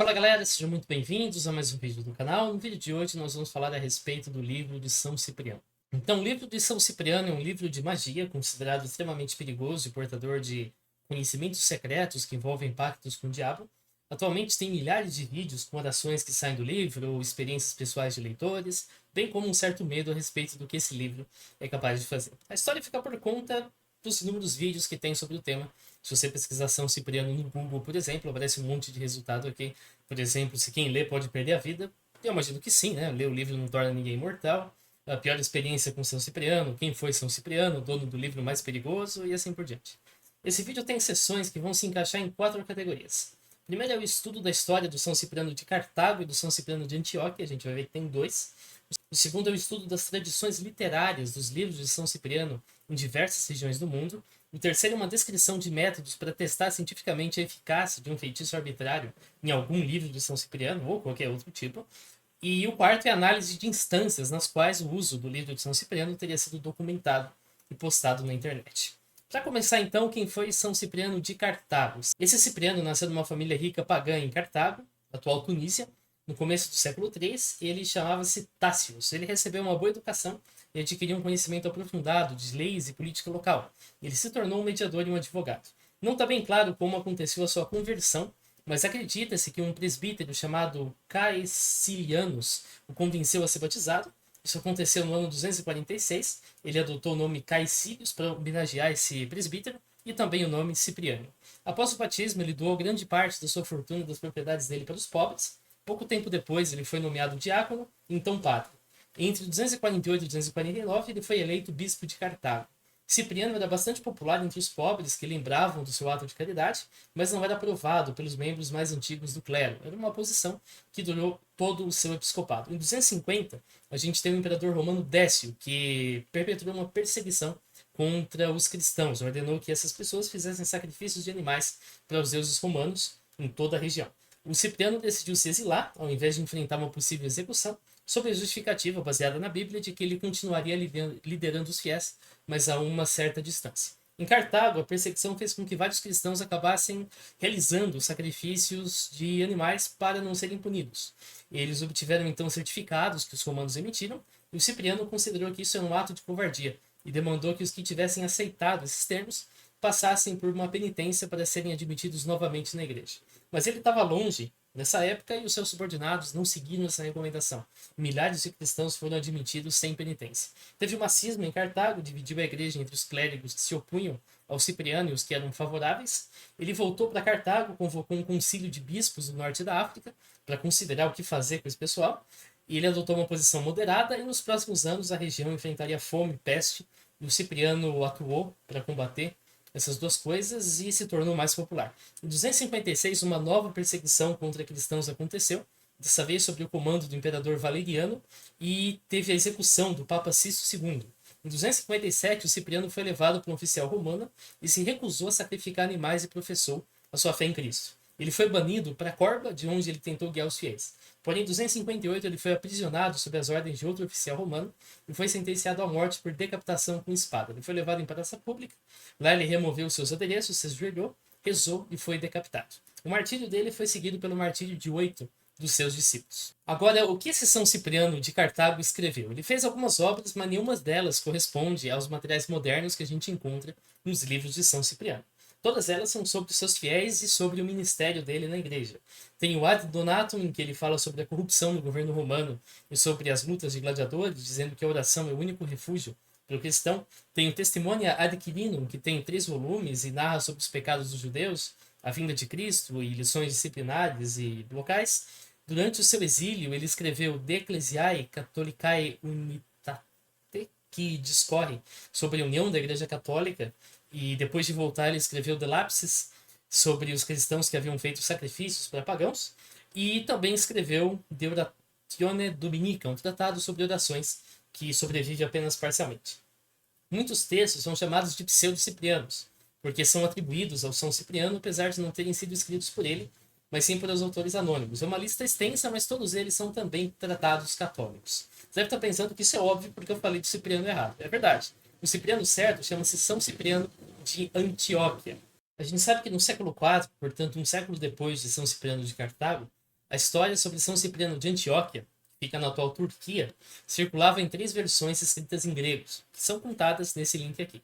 Fala galera, sejam muito bem-vindos a mais um vídeo do canal. No vídeo de hoje nós vamos falar a respeito do livro de São Cipriano. Então, o livro de São Cipriano é um livro de magia, considerado extremamente perigoso e portador de conhecimentos secretos que envolvem pactos com o diabo. Atualmente tem milhares de vídeos com orações que saem do livro ou experiências pessoais de leitores, bem como um certo medo a respeito do que esse livro é capaz de fazer. A história fica por conta dos inúmeros vídeos que tem sobre o tema. Se você pesquisar São Cipriano no Google, por exemplo, aparece um monte de resultado aqui. Por exemplo, se quem lê pode perder a vida. Eu imagino que sim, né? Ler o livro não torna ninguém imortal. A pior experiência com São Cipriano, quem foi São Cipriano, dono do livro mais perigoso e assim por diante. Esse vídeo tem sessões que vão se encaixar em 4 categorias. Primeiro é o estudo da história do São Cipriano de Cartago e do São Cipriano de Antioquia, a gente vai ver que tem dois. O segundo é o estudo das tradições literárias dos livros de São Cipriano em diversas regiões do mundo. O terceiro é uma descrição de métodos para testar cientificamente a eficácia de um feitiço arbitrário em algum livro de São Cipriano ou qualquer outro tipo. E o quarto é a análise de instâncias nas quais o uso do livro de São Cipriano teria sido documentado e postado na internet. Para começar então, quem foi São Cipriano de Cartago? Esse Cipriano nasceu numa família rica pagã em Cartago, atual Tunísia, no começo do século III. Ele chamava-se Tácios. Ele recebeu uma boa educação e adquiriu um conhecimento aprofundado de leis e política local. Ele se tornou um mediador e um advogado. Não está bem claro como aconteceu a sua conversão, mas acredita-se que um presbítero chamado Caecilianus o convenceu a ser batizado. Isso aconteceu no ano 246. Ele adotou o nome Caecilius para homenagear esse presbítero e também o nome Cipriano. Após o batismo, ele doou grande parte da sua fortuna e das propriedades dele para os pobres. Pouco tempo depois, ele foi nomeado diácono e então padre. Entre 248 e 249, ele foi eleito bispo de Cartago. Cipriano era bastante popular entre os pobres que lembravam do seu ato de caridade, mas não era aprovado pelos membros mais antigos do clero. Era uma posição que durou todo o seu episcopado. Em 250, a gente tem o imperador romano Décio, que perpetrou uma perseguição contra os cristãos. Ordenou que essas pessoas fizessem sacrifícios de animais para os deuses romanos em toda a região. O Cipriano decidiu se exilar, ao invés de enfrentar uma possível execução, sob a justificativa baseada na Bíblia de que ele continuaria liderando os fiéis, mas a uma certa distância. Em Cartago, a perseguição fez com que vários cristãos acabassem realizando sacrifícios de animais para não serem punidos. Eles obtiveram então certificados que os romanos emitiram, e o Cipriano considerou que isso era um ato de covardia e demandou que os que tivessem aceitado esses termos passassem por uma penitência para serem admitidos novamente na igreja. Mas ele estava longe nessa época e os seus subordinados não seguiram essa recomendação. Milhares de cristãos foram admitidos sem penitência. Teve uma cisma em Cartago, dividiu a igreja entre os clérigos que se opunham ao Cipriano e os que eram favoráveis. Ele voltou para Cartago, convocou um concílio de bispos do norte da África para considerar o que fazer com esse pessoal. E ele adotou uma posição moderada e nos próximos anos a região enfrentaria fome e peste. E o Cipriano atuou para combater essas duas coisas e se tornou mais popular. Em 256, uma nova perseguição contra cristãos aconteceu, dessa vez sob o comando do imperador Valeriano, e teve a execução do Papa Sisto II. Em 257, o Cipriano foi levado para um oficial romano e se recusou a sacrificar animais e professou a sua fé em Cristo. Ele foi banido para Corba, de onde ele tentou guiar os fiéis. Porém, em 258, ele foi aprisionado sob as ordens de outro oficial romano e foi sentenciado à morte por decapitação com espada. Ele foi levado em praça pública. Lá ele removeu seus adereços, se ajoelhou, rezou e foi decapitado. O martírio dele foi seguido pelo martírio de 8 dos seus discípulos. Agora, o que esse São Cipriano de Cartago escreveu? Ele fez algumas obras, mas nenhuma delas corresponde aos materiais modernos que a gente encontra nos livros de São Cipriano. Todas elas são sobre os seus fiéis e sobre o ministério dele na igreja. Tem o Ad Donatum, em que ele fala sobre a corrupção no governo romano e sobre as lutas de gladiadores, dizendo que a oração é o único refúgio para o cristão. Tem o Testimonia Ad Quirinum, que tem 3 volumes e narra sobre os pecados dos judeus, a vinda de Cristo e lições disciplinares e locais. Durante o seu exílio, ele escreveu De Ecclesiae Catholicae Unitate, que discorre sobre a união da Igreja Católica, e depois de voltar ele escreveu De Lapsis, sobre os cristãos que haviam feito sacrifícios para pagãos, e também escreveu De Oratione Dominica, um tratado sobre orações que sobrevive apenas parcialmente. Muitos textos são chamados de pseudo-ciprianos, porque são atribuídos ao São Cipriano, apesar de não terem sido escritos por ele, mas sim por autores anônimos. É uma lista extensa, mas todos eles são também tratados católicos. Você deve estar pensando que isso é óbvio porque eu falei de Cipriano errado. É verdade. O Cipriano certo chama-se São Cipriano de Antioquia. A gente sabe que no século IV, portanto um século depois de São Cipriano de Cartago, A história sobre São Cipriano de Antioquia, que fica na atual Turquia, circulava em 3 versões escritas em gregos, que são contadas nesse link aqui.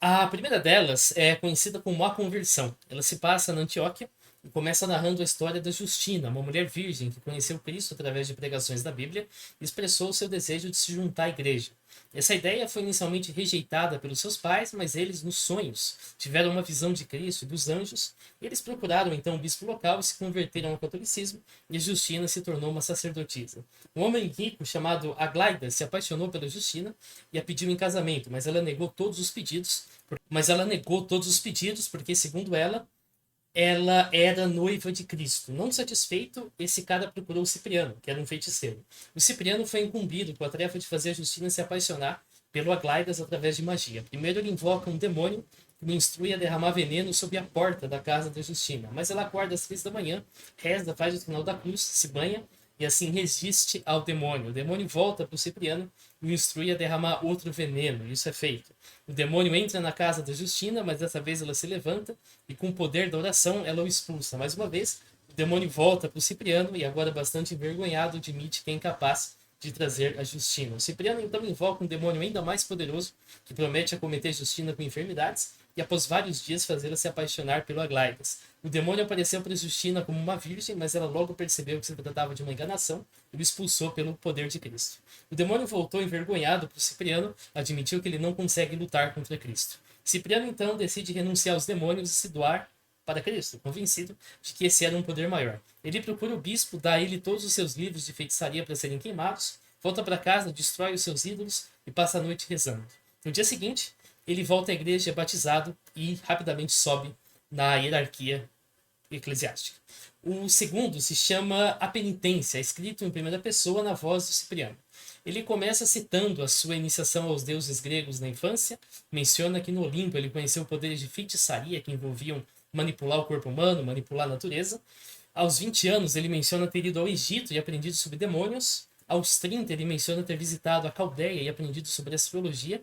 A primeira delas é conhecida como A Conversão. Ela se passa na Antioquia e começa narrando a história da Justina, uma mulher virgem que conheceu Cristo através de pregações da Bíblia e expressou seu desejo de se juntar à igreja. Essa ideia foi inicialmente rejeitada pelos seus pais, mas eles, nos sonhos, tiveram uma visão de Cristo e dos anjos, e eles procuraram então o bispo local e se converteram ao catolicismo, e Justina se tornou uma sacerdotisa. Um homem rico chamado Aglaida se apaixonou pela Justina e a pediu em casamento, mas ela negou todos os pedidos, porque, segundo ela era noiva de Cristo. Não satisfeito, esse cara procurou o Cipriano, que era um feiticeiro. O Cipriano foi incumbido com a tarefa de fazer a Justina se apaixonar pelo Aglaidas através de magia. Primeiro ele invoca um demônio que o instrui a derramar veneno sob a porta da casa da Justina. Mas ela acorda às 3 da manhã, reza, faz o sinal da cruz, se banha e assim resiste ao demônio. O demônio volta para o Cipriano e o instrui a derramar outro veneno. Isso é feito. O demônio entra na casa da Justina, mas dessa vez ela se levanta e com o poder da oração ela o expulsa. Mais uma vez, o demônio volta para o Cipriano e agora bastante envergonhado admite que é incapaz de trazer a Justina. O Cipriano então invoca um demônio ainda mais poderoso que promete acometer Justina com enfermidades e após vários dias fazê-la se apaixonar pelo Aglaidas. O demônio apareceu para Justina como uma virgem, mas ela logo percebeu que se tratava de uma enganação e o expulsou pelo poder de Cristo. O demônio voltou envergonhado para o Cipriano, admitiu que ele não consegue lutar contra Cristo. Cipriano então decide renunciar aos demônios e se doar para Cristo, convencido de que esse era um poder maior. Ele procura o bispo, dá a ele todos os seus livros de feitiçaria para serem queimados, volta para casa, destrói os seus ídolos e passa a noite rezando. No dia seguinte, ele volta à igreja, é batizado e rapidamente sobe na hierarquia eclesiástica. O segundo se chama A Penitência, escrito em primeira pessoa na voz do Cipriano. Ele começa citando a sua iniciação aos deuses gregos na infância, menciona que no Olimpo ele conheceu poderes de feitiçaria que envolviam manipular o corpo humano, manipular a natureza. Aos 20 anos ele menciona ter ido ao Egito e aprendido sobre demônios. Aos 30 ele menciona ter visitado a Caldeia e aprendido sobre astrologia.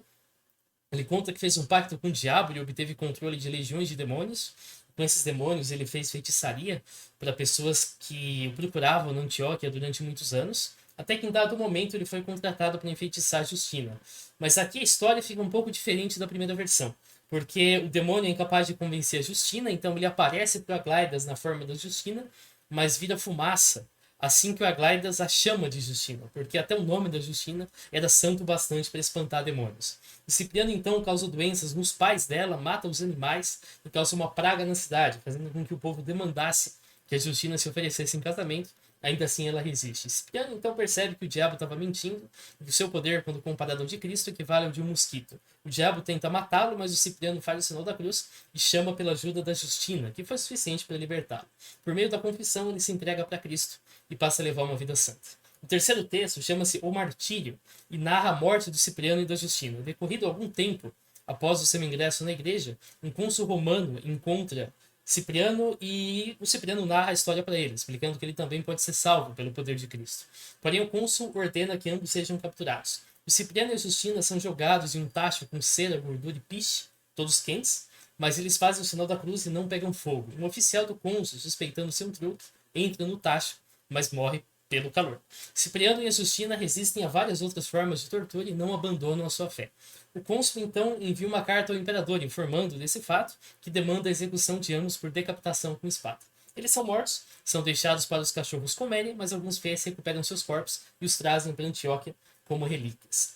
Ele conta que fez um pacto com o diabo e obteve controle de legiões de demônios. Com esses demônios, ele fez feitiçaria para pessoas que o procuravam na Antioquia durante muitos anos, até que em dado momento ele foi contratado para enfeitiçar Justina. Mas aqui a história fica um pouco diferente da primeira versão, porque o demônio é incapaz de convencer a Justina, então ele aparece para Aglaidas na forma da Justina, mas vira fumaça assim que o Aglaidas a chama de Justina, porque até o nome da Justina era santo bastante para espantar demônios. O Cipriano então causa doenças nos pais dela, mata os animais e causa uma praga na cidade, fazendo com que o povo demandasse que a Justina se oferecesse em casamento. Ainda assim ela resiste. Cipriano então percebe que o diabo estava mentindo e que o seu poder, quando comparado ao de Cristo, equivale ao de um mosquito. O diabo tenta matá-lo, mas o Cipriano faz o sinal da cruz e chama pela ajuda da Justina, que foi suficiente para libertá-lo. Por meio da confissão, ele se entrega para Cristo e passa a levar uma vida santa. O terceiro texto chama-se O Martírio e narra a morte do Cipriano e da Justina. Decorrido algum tempo após o seu ingresso na igreja, um cônsul romano encontra Cipriano e o Cipriano narra a história para ele, explicando que ele também pode ser salvo pelo poder de Cristo. Porém, o cônsul ordena que ambos sejam capturados. O Cipriano e a Justina são jogados em um tacho com cera, gordura e piche, todos quentes, mas eles fazem o sinal da cruz e não pegam fogo. Um oficial do cônsul, suspeitando ser um truque, entra no tacho, mas morre pelo calor. Cipriano e a Justina resistem a várias outras formas de tortura e não abandonam a sua fé. O cônsul então envia uma carta ao imperador informando desse fato, que demanda a execução de ambos por decapitação com espada. Eles são mortos, são deixados para os cachorros comerem, mas alguns fiéis recuperam seus corpos e os trazem para Antioquia como relíquias.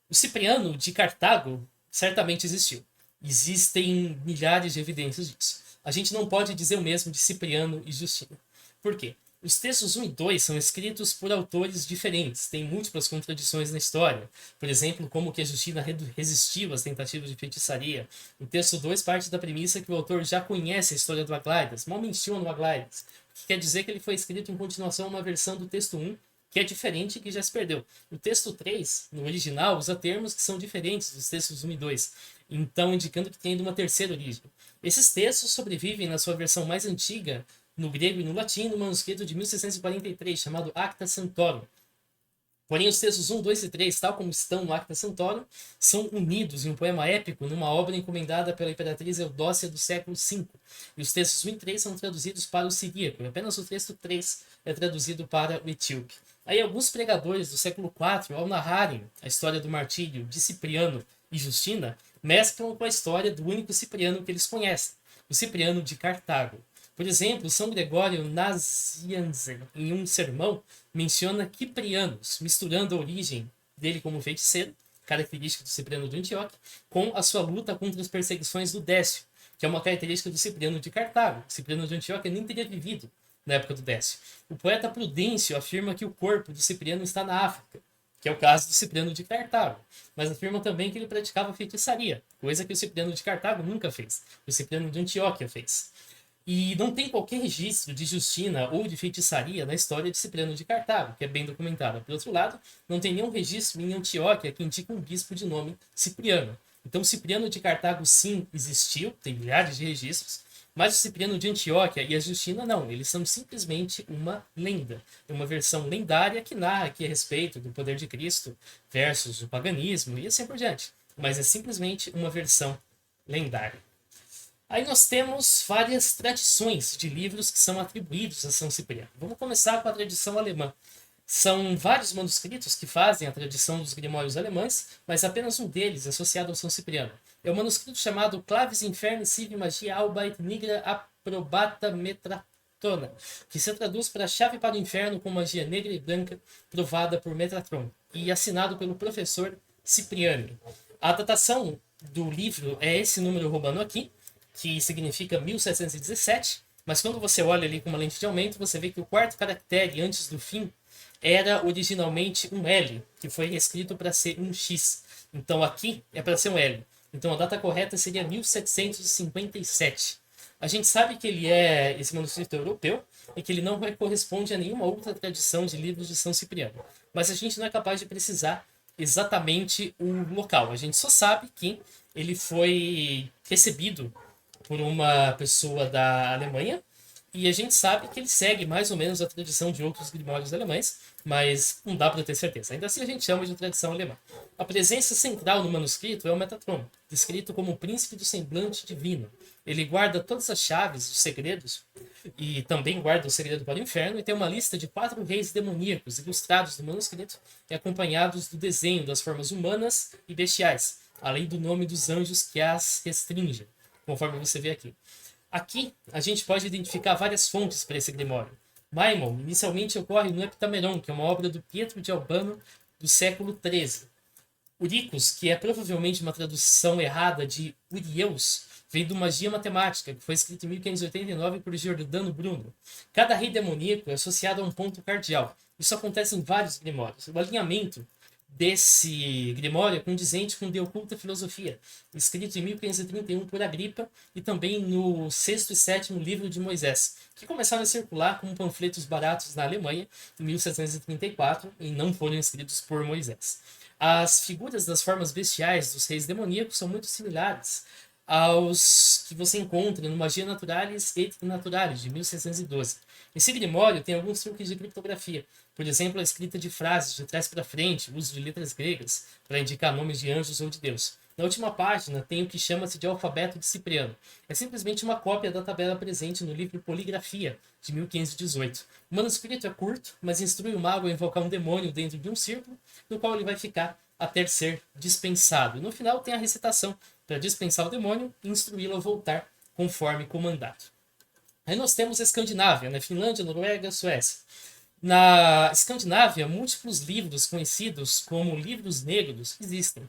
O Cipriano de Cartago certamente existiu. Existem milhares de evidências disso. A gente não pode dizer o mesmo de Cipriano e Justina. Por quê? Os textos 1 e 2 são escritos por autores diferentes, tem múltiplas contradições na história. Por exemplo, como que a Justina resistiu às tentativas de feitiçaria. O texto 2 parte da premissa que o autor já conhece a história do Aglaidas, mal menciona o Aglaidas, o que quer dizer que ele foi escrito em continuação a uma versão do texto 1, que é diferente e que já se perdeu. O texto 3, no original, usa termos que são diferentes dos textos 1 e 2, então indicando que tem ainda uma terceira origem. Esses textos sobrevivem na sua versão mais antiga, no grego e no latim, no manuscrito de 1643, chamado Acta Santorum. Porém, os textos 1, 2 e 3, tal como estão no Acta Santoro, são unidos em um poema épico numa obra encomendada pela imperatriz Eudócia do século V. E os textos 1 e 3 são traduzidos para o siríaco, e apenas o texto 3 é traduzido para o etíope. Aí, alguns pregadores do século IV, ao narrarem a história do martírio de Cipriano e Justina, mesclam com a história do único Cipriano que eles conhecem, o Cipriano de Cartago. Por exemplo, São Gregório Nazianzen, em um sermão, menciona Ciprianos, misturando a origem dele como feiticeiro, característica do Cipriano de Antioquia, com a sua luta contra as perseguições do Décio, que é uma característica do Cipriano de Cartago. Cipriano de Antioquia nem teria vivido na época do Décio. O poeta Prudêncio afirma que o corpo de Cipriano está na África, que é o caso do Cipriano de Cartago, mas afirma também que ele praticava feitiçaria, coisa que o Cipriano de Cartago nunca fez, o Cipriano de Antioquia fez. E não tem qualquer registro de Justina ou de feitiçaria na história de Cipriano de Cartago, que é bem documentada. Por outro lado, não tem nenhum registro em Antioquia que indique um bispo de nome Cipriano. Então, Cipriano de Cartago sim existiu, tem milhares de registros, mas o Cipriano de Antioquia e a Justina não, eles são simplesmente uma lenda. É uma versão lendária que narra aqui a respeito do poder de Cristo versus o paganismo e assim por diante. Mas é simplesmente uma versão lendária. Aí nós temos várias tradições de livros que são atribuídos a São Cipriano. Vamos começar com a tradição alemã. São vários manuscritos que fazem a tradição dos grimórios alemães, mas apenas um deles é associado ao São Cipriano. É o manuscrito chamado Clavis Inferni Sive Magia Albait Nigra Approbata Metratona, que se traduz para Chave para o Inferno com magia negra e branca provada por Metratron, e assinado pelo professor Cipriani. A datação do livro é esse número romano aqui, que significa 1717, mas quando você olha ali com uma lente de aumento, você vê que o quarto caractere antes do fim era originalmente um L, que foi reescrito para ser um X. Então aqui é para ser um L. Então a data correta seria 1757. A gente sabe que ele é esse manuscrito europeu e que ele não corresponde a nenhuma outra tradição de livros de São Cipriano. Mas a gente não é capaz de precisar exatamente o local. A gente só sabe que ele foi recebido por uma pessoa da Alemanha, e a gente sabe que ele segue mais ou menos a tradição de outros grimórios alemães, mas não dá para ter certeza. Ainda assim a gente chama de tradição alemã. A presença central no manuscrito é o Metatron, descrito como o príncipe do semblante divino. Ele guarda todas as chaves, os segredos, e também guarda o segredo para o inferno, e tem uma lista de 4 reis demoníacos ilustrados no manuscrito e acompanhados do desenho das formas humanas e bestiais, além do nome dos anjos que as restringem, conforme você vê aqui. Aqui, a gente pode identificar várias fontes para esse grimório. Maimon inicialmente ocorre no Heptameron, que é uma obra do Pietro de Albano do século XIII. Uricus, que é provavelmente uma tradução errada de Urieus, vem do Magia Matemática, que foi escrito em 1589 por Giordano Bruno. Cada rei demoníaco é associado a um ponto cardial. Isso acontece em vários grimórios. O alinhamento desse grimório é condizente com De Oculta Filosofia, escrito em 1531 por Agripa, e também no sexto e sétimo livro de Moisés, que começaram a circular como panfletos baratos na Alemanha em 1734 e não foram escritos por Moisés. As figuras das formas bestiais dos reis demoníacos são muito similares aos que você encontra no Magia Naturalis et Naturalis, de 1612. Esse grimório tem alguns truques de criptografia. Por exemplo, a escrita de frases de trás para frente, o uso de letras gregas para indicar nomes de anjos ou de Deus. Na última página tem o que chama-se de alfabeto de Cipriano. É simplesmente uma cópia da tabela presente no livro Poligrafia, de 1518. O manuscrito é curto, mas instrui o mago a invocar um demônio dentro de um círculo, no qual ele vai ficar até ser dispensado. E no final tem a recitação para dispensar o demônio e instruí-lo a voltar conforme comandado. Aí nós temos a Escandinávia, né? Finlândia, Noruega, Suécia. Na Escandinávia, múltiplos livros conhecidos como livros negros existem.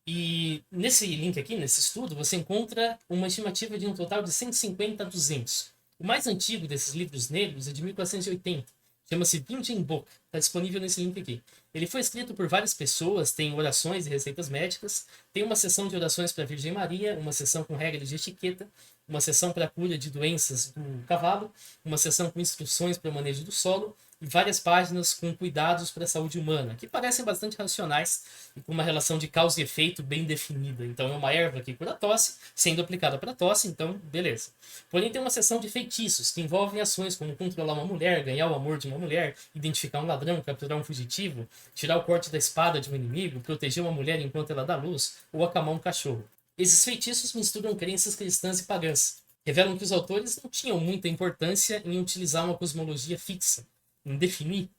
E nesse link aqui, nesse estudo, você encontra uma estimativa de um total de 150 a 200. O mais antigo desses livros negros é de 1480. Chama-se Binding-Book. Está disponível nesse link aqui. Ele foi escrito por várias pessoas, tem orações e receitas médicas, tem uma seção de orações para a Virgem Maria, uma seção com regras de etiqueta, uma seção para a cura de doenças do cavalo, uma seção com instruções para o manejo do solo, e várias páginas com cuidados para a saúde humana, que parecem bastante racionais e com uma relação de causa e efeito bem definida. Então é uma erva que cura tosse, sendo aplicada para tosse, então beleza. Porém tem uma seção de feitiços, que envolvem ações como controlar uma mulher, ganhar o amor de uma mulher, identificar um ladrão, ladrão, capturar um fugitivo, tirar o corte da espada de um inimigo, proteger uma mulher enquanto ela dá luz, ou acalmar um cachorro. Esses feitiços misturam crenças cristãs e pagãs. Revelam que os autores não tinham muita importância em utilizar uma cosmologia fixa, em definir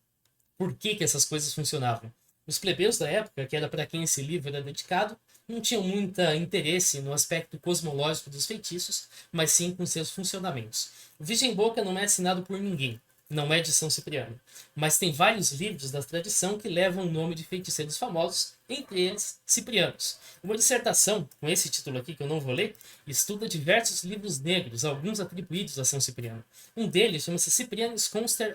por que essas coisas funcionavam. Os plebeus da época, que era para quem esse livro era dedicado, não tinham muito interesse no aspecto cosmológico dos feitiços, mas sim com seus funcionamentos. O Virgem Boca não é assinado por ninguém, não é de São Cipriano, mas tem vários livros da tradição que levam o nome de feiticeiros famosos, entre eles Ciprianos. Uma dissertação, com esse título aqui que eu não vou ler, estuda diversos livros negros, alguns atribuídos a São Cipriano. Um deles chama-se Ciprianus Conster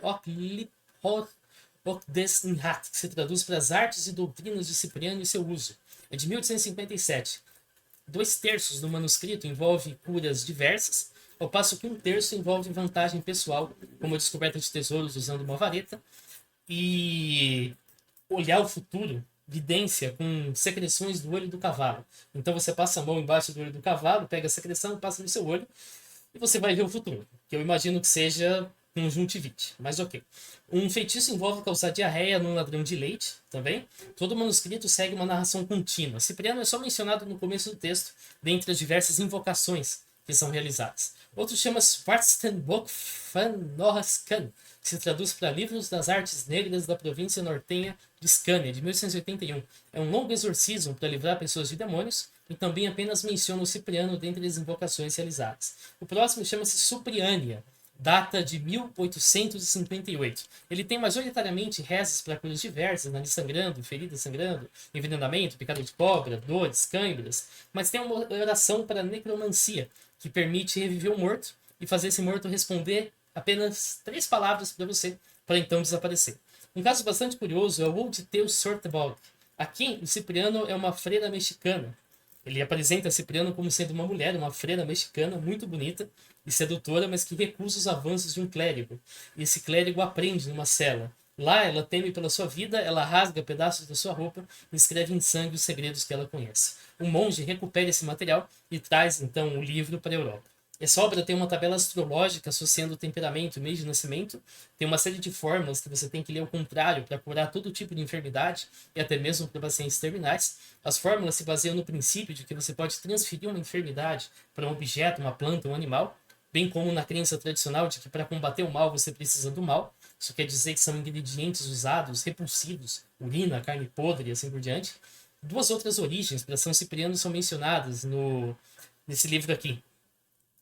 des Inhat, que se traduz para as artes e doutrinas de Cipriano e seu uso. É de 1857. 2/3 do manuscrito envolve curas diversas, ao passo que 1/3 envolve vantagem pessoal, como a descoberta de tesouros usando uma vareta, e olhar o futuro, vidência com secreções do olho do cavalo. Então você passa a mão embaixo do olho do cavalo, pega a secreção, passa no seu olho, e você vai ver o futuro, que eu imagino que seja conjuntivite, mas ok. Um feitiço envolve causar diarreia num ladrão de leite, também. Todo manuscrito segue uma narração contínua. Cipriano é só mencionado no começo do texto, dentre as diversas invocações que são realizadas. Outro chama Schwarzenbock van Nohascan, que se traduz para Livros das Artes Negras da província nortenha de Scania, de 1881. É um longo exorcismo para livrar pessoas de demônios, e também apenas menciona o Cipriano dentre as invocações realizadas. O próximo chama-se Supriania, data de 1858. Ele tem majoritariamente rezas para curas diversas, nariz sangrando, feridas sangrando, envenenamento, picada de cobra, dores, câimbras, mas tem uma oração para necromancia, que permite reviver o morto e fazer esse morto responder apenas 3 palavras para você, para então desaparecer. Um caso bastante curioso é o Old Tale Sortebog. Aqui, o Cipriano é uma freira mexicana. Ele apresenta Cipriano como sendo uma mulher, uma freira mexicana muito bonita e sedutora, mas que recusa os avanços de um clérigo. E esse clérigo aprende numa cela. Lá, ela teme pela sua vida, ela rasga pedaços da sua roupa e escreve em sangue os segredos que ela conhece. O monge recupera esse material e traz, então, o livro para a Europa. Essa obra tem uma tabela astrológica associando o temperamento e mês de nascimento. Tem uma série de fórmulas que você tem que ler ao contrário para curar todo tipo de enfermidade e até mesmo para pacientes terminais. As fórmulas se baseiam no princípio de que você pode transferir uma enfermidade para um objeto, uma planta, um animal, bem como na crença tradicional de que para combater o mal você precisa do mal. Isso quer dizer que são ingredientes usados, repulsivos, urina, carne podre e assim por diante. 2 outras origens para São Cipriano são mencionadas nesse livro aqui,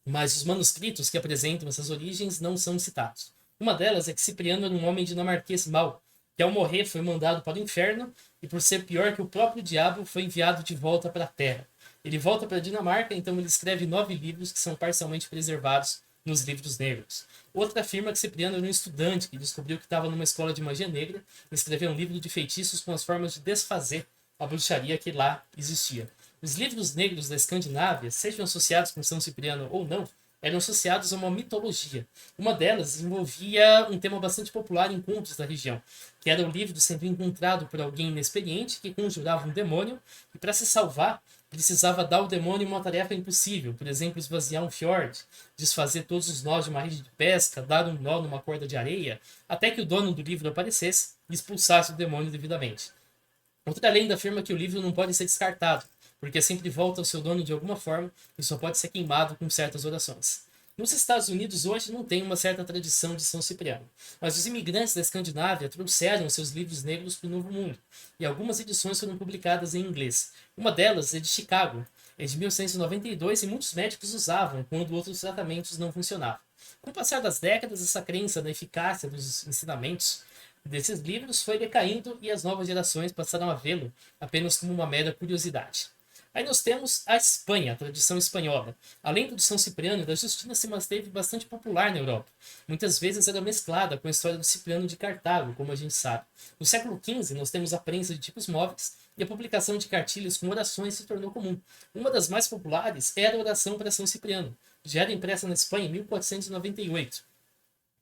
mas os manuscritos que apresentam essas origens não são citados. Uma delas é que Cipriano era um homem dinamarquês mau, que ao morrer foi mandado para o inferno e, por ser pior que o próprio diabo, foi enviado de volta para a terra. Ele volta para a Dinamarca, então ele escreve 9 livros que são parcialmente preservados nos livros negros. Outra afirma que Cipriano era um estudante que descobriu que estava numa escola de magia negra e escreveu um livro de feitiços com as formas de desfazer a bruxaria que lá existia. Os livros negros da Escandinávia, sejam associados com São Cipriano ou não, eram associados a uma mitologia. Uma delas envolvia um tema bastante popular em contos da região, que era o livro sendo encontrado por alguém inexperiente que conjurava um demônio e, para se salvar, precisava dar ao demônio uma tarefa impossível, por exemplo, esvaziar um fiord, desfazer todos os nós de uma rede de pesca, dar um nó numa corda de areia, até que o dono do livro aparecesse e expulsasse o demônio devidamente. Outra lenda afirma que o livro não pode ser descartado, porque sempre volta ao seu dono de alguma forma e só pode ser queimado com certas orações. Nos Estados Unidos hoje não tem uma certa tradição de São Cipriano, mas os imigrantes da Escandinávia trouxeram seus livros negros para o Novo Mundo, e algumas edições foram publicadas em inglês. Uma delas é de Chicago, é de 1992 e muitos médicos usavam quando outros tratamentos não funcionavam. Com o passar das décadas, essa crença na eficácia dos ensinamentos desses livros foi decaindo e as novas gerações passaram a vê-lo apenas como uma mera curiosidade. Aí nós temos a Espanha, a tradição espanhola. A lenda do São Cipriano da Justina se manteve bastante popular na Europa. Muitas vezes era mesclada com a história do Cipriano de Cartago, como a gente sabe. No século XV, nós temos a prensa de tipos móveis e a publicação de cartilhas com orações se tornou comum. Uma das mais populares era a oração para São Cipriano. Já era impressa na Espanha em 1498.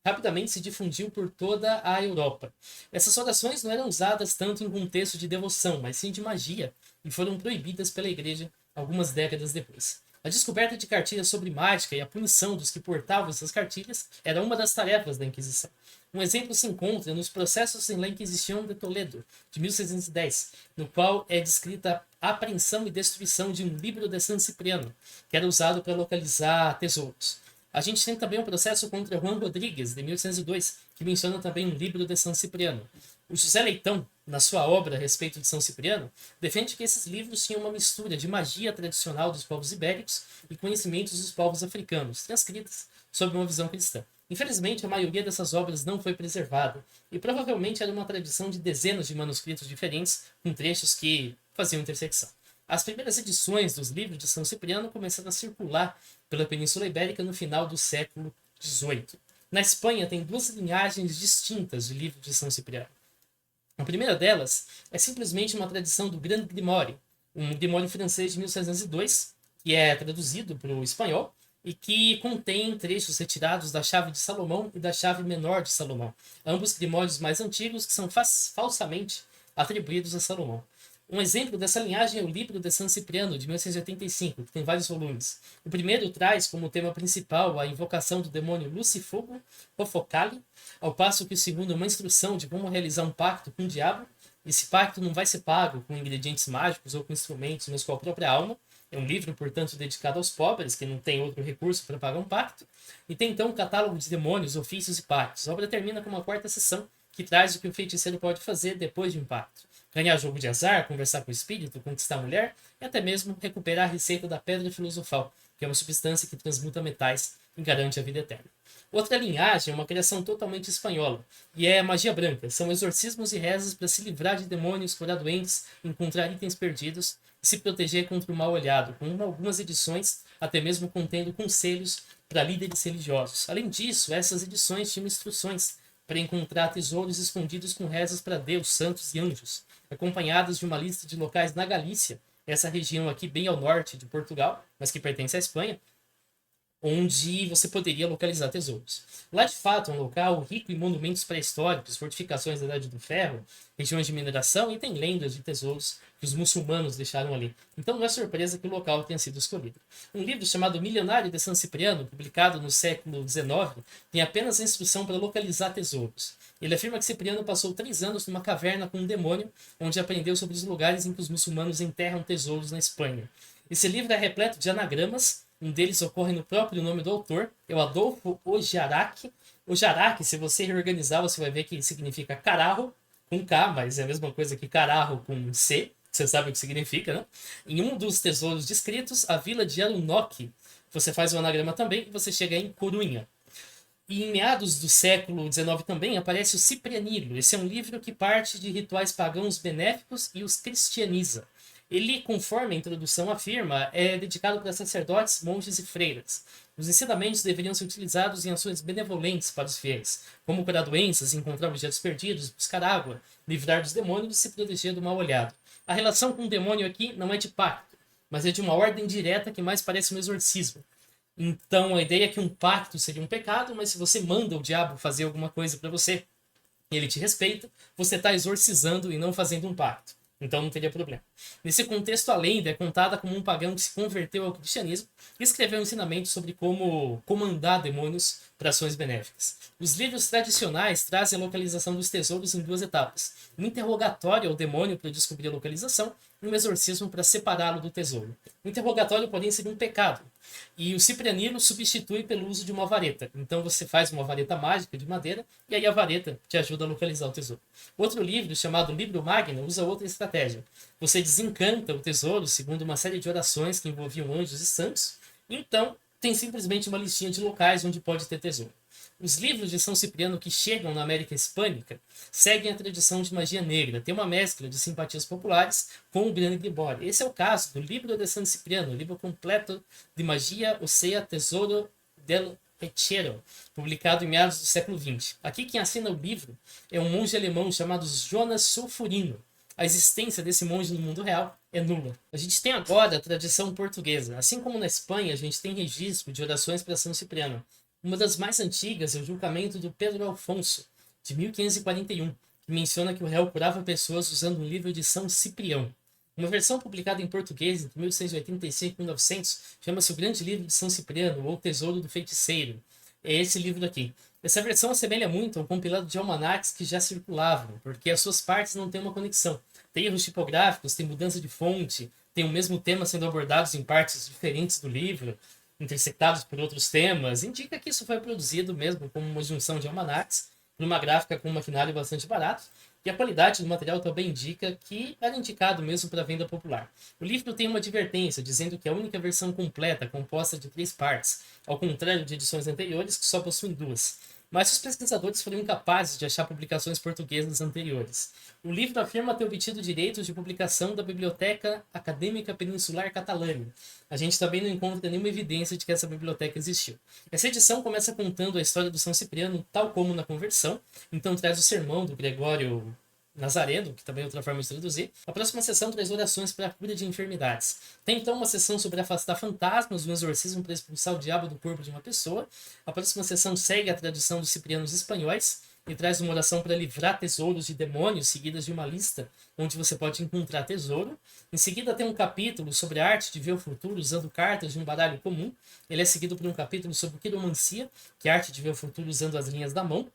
Rapidamente se difundiu por toda a Europa. Essas orações não eram usadas tanto em contexto de devoção, mas sim de magia, e foram proibidas pela Igreja algumas décadas depois. A descoberta de cartilhas sobre mágica e a punição dos que portavam essas cartilhas era uma das tarefas da Inquisição. Um exemplo se encontra nos Processos em la Inquisição de Toledo, de 1610, no qual é descrita a apreensão e destruição de um livro de San Cipriano, que era usado para localizar tesouros. A gente tem também um processo contra Juan Rodrigues, de 1802, que menciona também um livro de São Cipriano. O José Leitão, na sua obra a respeito de São Cipriano, defende que esses livros tinham uma mistura de magia tradicional dos povos ibéricos e conhecimentos dos povos africanos, transcritas sob uma visão cristã. Infelizmente, a maioria dessas obras não foi preservada, e provavelmente era uma tradição de dezenas de manuscritos diferentes, com trechos que faziam intersecção. As primeiras edições dos livros de São Cipriano começaram a circular pela Península Ibérica no final do século XVIII. Na Espanha, tem duas linhagens distintas de livros de São Cipriano. A primeira delas é simplesmente uma tradição do Grand Grimoire, um grimório francês de 1602, que é traduzido para o espanhol e que contém trechos retirados da Chave de Salomão e da Chave Menor de Salomão, ambos grimórios mais antigos que são falsamente atribuídos a Salomão. Um exemplo dessa linhagem é o livro de San Cipriano, de 1685, que tem vários volumes. O primeiro traz como tema principal a invocação do demônio Lucifugo Hofocali, ao passo que o segundo é uma instrução de como realizar um pacto com o diabo. Esse pacto não vai ser pago com ingredientes mágicos ou com instrumentos, mas com a própria alma. É um livro, portanto, dedicado aos pobres, que não tem outro recurso para pagar um pacto. E tem então um catálogo de demônios, ofícios e pactos. A obra termina com uma quarta sessão, que traz o que o feiticeiro pode fazer depois de um pacto. Ganhar jogo de azar, conversar com o espírito, conquistar a mulher e até mesmo recuperar a receita da pedra filosofal, que é uma substância que transmuta metais e garante a vida eterna. Outra linhagem é uma criação totalmente espanhola, e é a magia branca. São exorcismos e rezas para se livrar de demônios, curar doentes, encontrar itens perdidos e se proteger contra o mal olhado, com algumas edições até mesmo contendo conselhos para líderes religiosos. Além disso, essas edições tinham instruções para encontrar tesouros escondidos com rezas para Deus, santos e anjos, acompanhadas de uma lista de locais na Galícia, essa região aqui bem ao norte de Portugal, mas que pertence à Espanha, onde você poderia localizar tesouros. Lá, de fato, é um local rico em monumentos pré-históricos, fortificações da Idade do Ferro, regiões de mineração e tem lendas de tesouros que os muçulmanos deixaram ali. Então não é surpresa que o local tenha sido escolhido. Um livro chamado Milionário de San Cipriano, publicado no século XIX, tem apenas a instrução para localizar tesouros. Ele afirma que Cipriano passou 3 anos numa caverna com um demônio, onde aprendeu sobre os lugares em que os muçulmanos enterram tesouros na Espanha. Esse livro é repleto de anagramas. Um deles ocorre no próprio nome do autor, é o Adolfo Ojaraque. Ojaraque, se você reorganizar, você vai ver que significa cararro, com K, mas é a mesma coisa que cararro com C, você sabe o que significa, né? Em um dos tesouros descritos, a vila de Arunoque, você faz o anagrama também e você chega em Corunha. E em meados do século XIX também aparece o Ciprianilo. Esse é um livro que parte de rituais pagãos benéficos e os cristianiza. Ele, conforme a introdução afirma, é dedicado para sacerdotes, monges e freiras. Os ensinamentos deveriam ser utilizados em ações benevolentes para os fiéis, como curar doenças, encontrar objetos perdidos, buscar água, livrar dos demônios e se proteger do mal olhado. A relação com o demônio aqui não é de pacto, mas é de uma ordem direta que mais parece um exorcismo. Então a ideia é que um pacto seria um pecado, mas se você manda o diabo fazer alguma coisa para você e ele te respeita, você está exorcizando e não fazendo um pacto. Então não teria problema. Nesse contexto, a lenda é contada como um pagão que se converteu ao cristianismo e escreveu ensinamentos sobre como comandar demônios para ações benéficas. Os livros tradicionais trazem a localização dos tesouros em 2 etapas. Um interrogatório ao demônio para descobrir a localização e um exorcismo para separá-lo do tesouro. O interrogatório, porém, seria um pecado. E o Ciprianilo substitui pelo uso de uma vareta. Então você faz uma vareta mágica de madeira e aí a vareta te ajuda a localizar o tesouro. Outro livro, chamado Livro Magno, usa outra estratégia. Você desencanta o tesouro segundo uma série de orações que envolviam anjos e santos. Então tem simplesmente uma listinha de locais onde pode ter tesouro. Os livros de São Cipriano que chegam na América Hispânica seguem a tradição de magia negra, tem uma mescla de simpatias populares com o Grande Grimoire. Esse é o caso do Livro de San Cipriano, livro completo de magia, ou seja, Tesouro del Hechero, publicado em meados do século XX. Aqui quem assina o livro é um monge alemão chamado Jonas Sulfurino. A existência desse monge no mundo real é nula. A gente tem agora a tradição portuguesa. Assim como na Espanha, a gente tem registro de orações para São Cipriano. Uma das mais antigas é o julgamento do Pedro Alfonso, de 1541, que menciona que o réu curava pessoas usando um livro de São Ciprião. Uma versão publicada em português entre 1685 e 1900 chama-se O Grande Livro de São Cipriano, ou Tesouro do Feiticeiro. É esse livro aqui. Essa versão assemelha muito a um compilado de almanacs que já circulavam, porque as suas partes não têm uma conexão. Tem erros tipográficos, tem mudança de fonte, tem o mesmo tema sendo abordados em partes diferentes do livro, intersectados por outros temas. Indica que isso foi produzido mesmo como uma junção de almanacs, por uma gráfica com um maquinário bastante barato, e a qualidade do material também indica que era indicado mesmo para venda popular. O livro tem uma advertência dizendo que é a única versão completa, composta de 3 partes, ao contrário de edições anteriores que só possuem 2. Mas os pesquisadores foram incapazes de achar publicações portuguesas anteriores. O livro afirma ter obtido direitos de publicação da Biblioteca Acadêmica Peninsular Catalã. A gente também não encontra nenhuma evidência de que essa biblioteca existiu. Essa edição começa contando a história do São Cipriano, tal como na conversão, então traz o sermão do Gregório Nazareno, que também é outra forma de traduzir. A próxima sessão traz orações para a cura de enfermidades. Tem então uma sessão sobre afastar fantasmas, um exorcismo para expulsar o diabo do corpo de uma pessoa. A próxima sessão segue a tradição dos ciprianos espanhóis e traz uma oração para livrar tesouros de demônios, seguidas de uma lista onde você pode encontrar tesouro. Em seguida tem um capítulo sobre a arte de ver o futuro usando cartas de um baralho comum. Ele é seguido por um capítulo sobre quiromancia, que é a arte de ver o futuro usando as linhas da mão.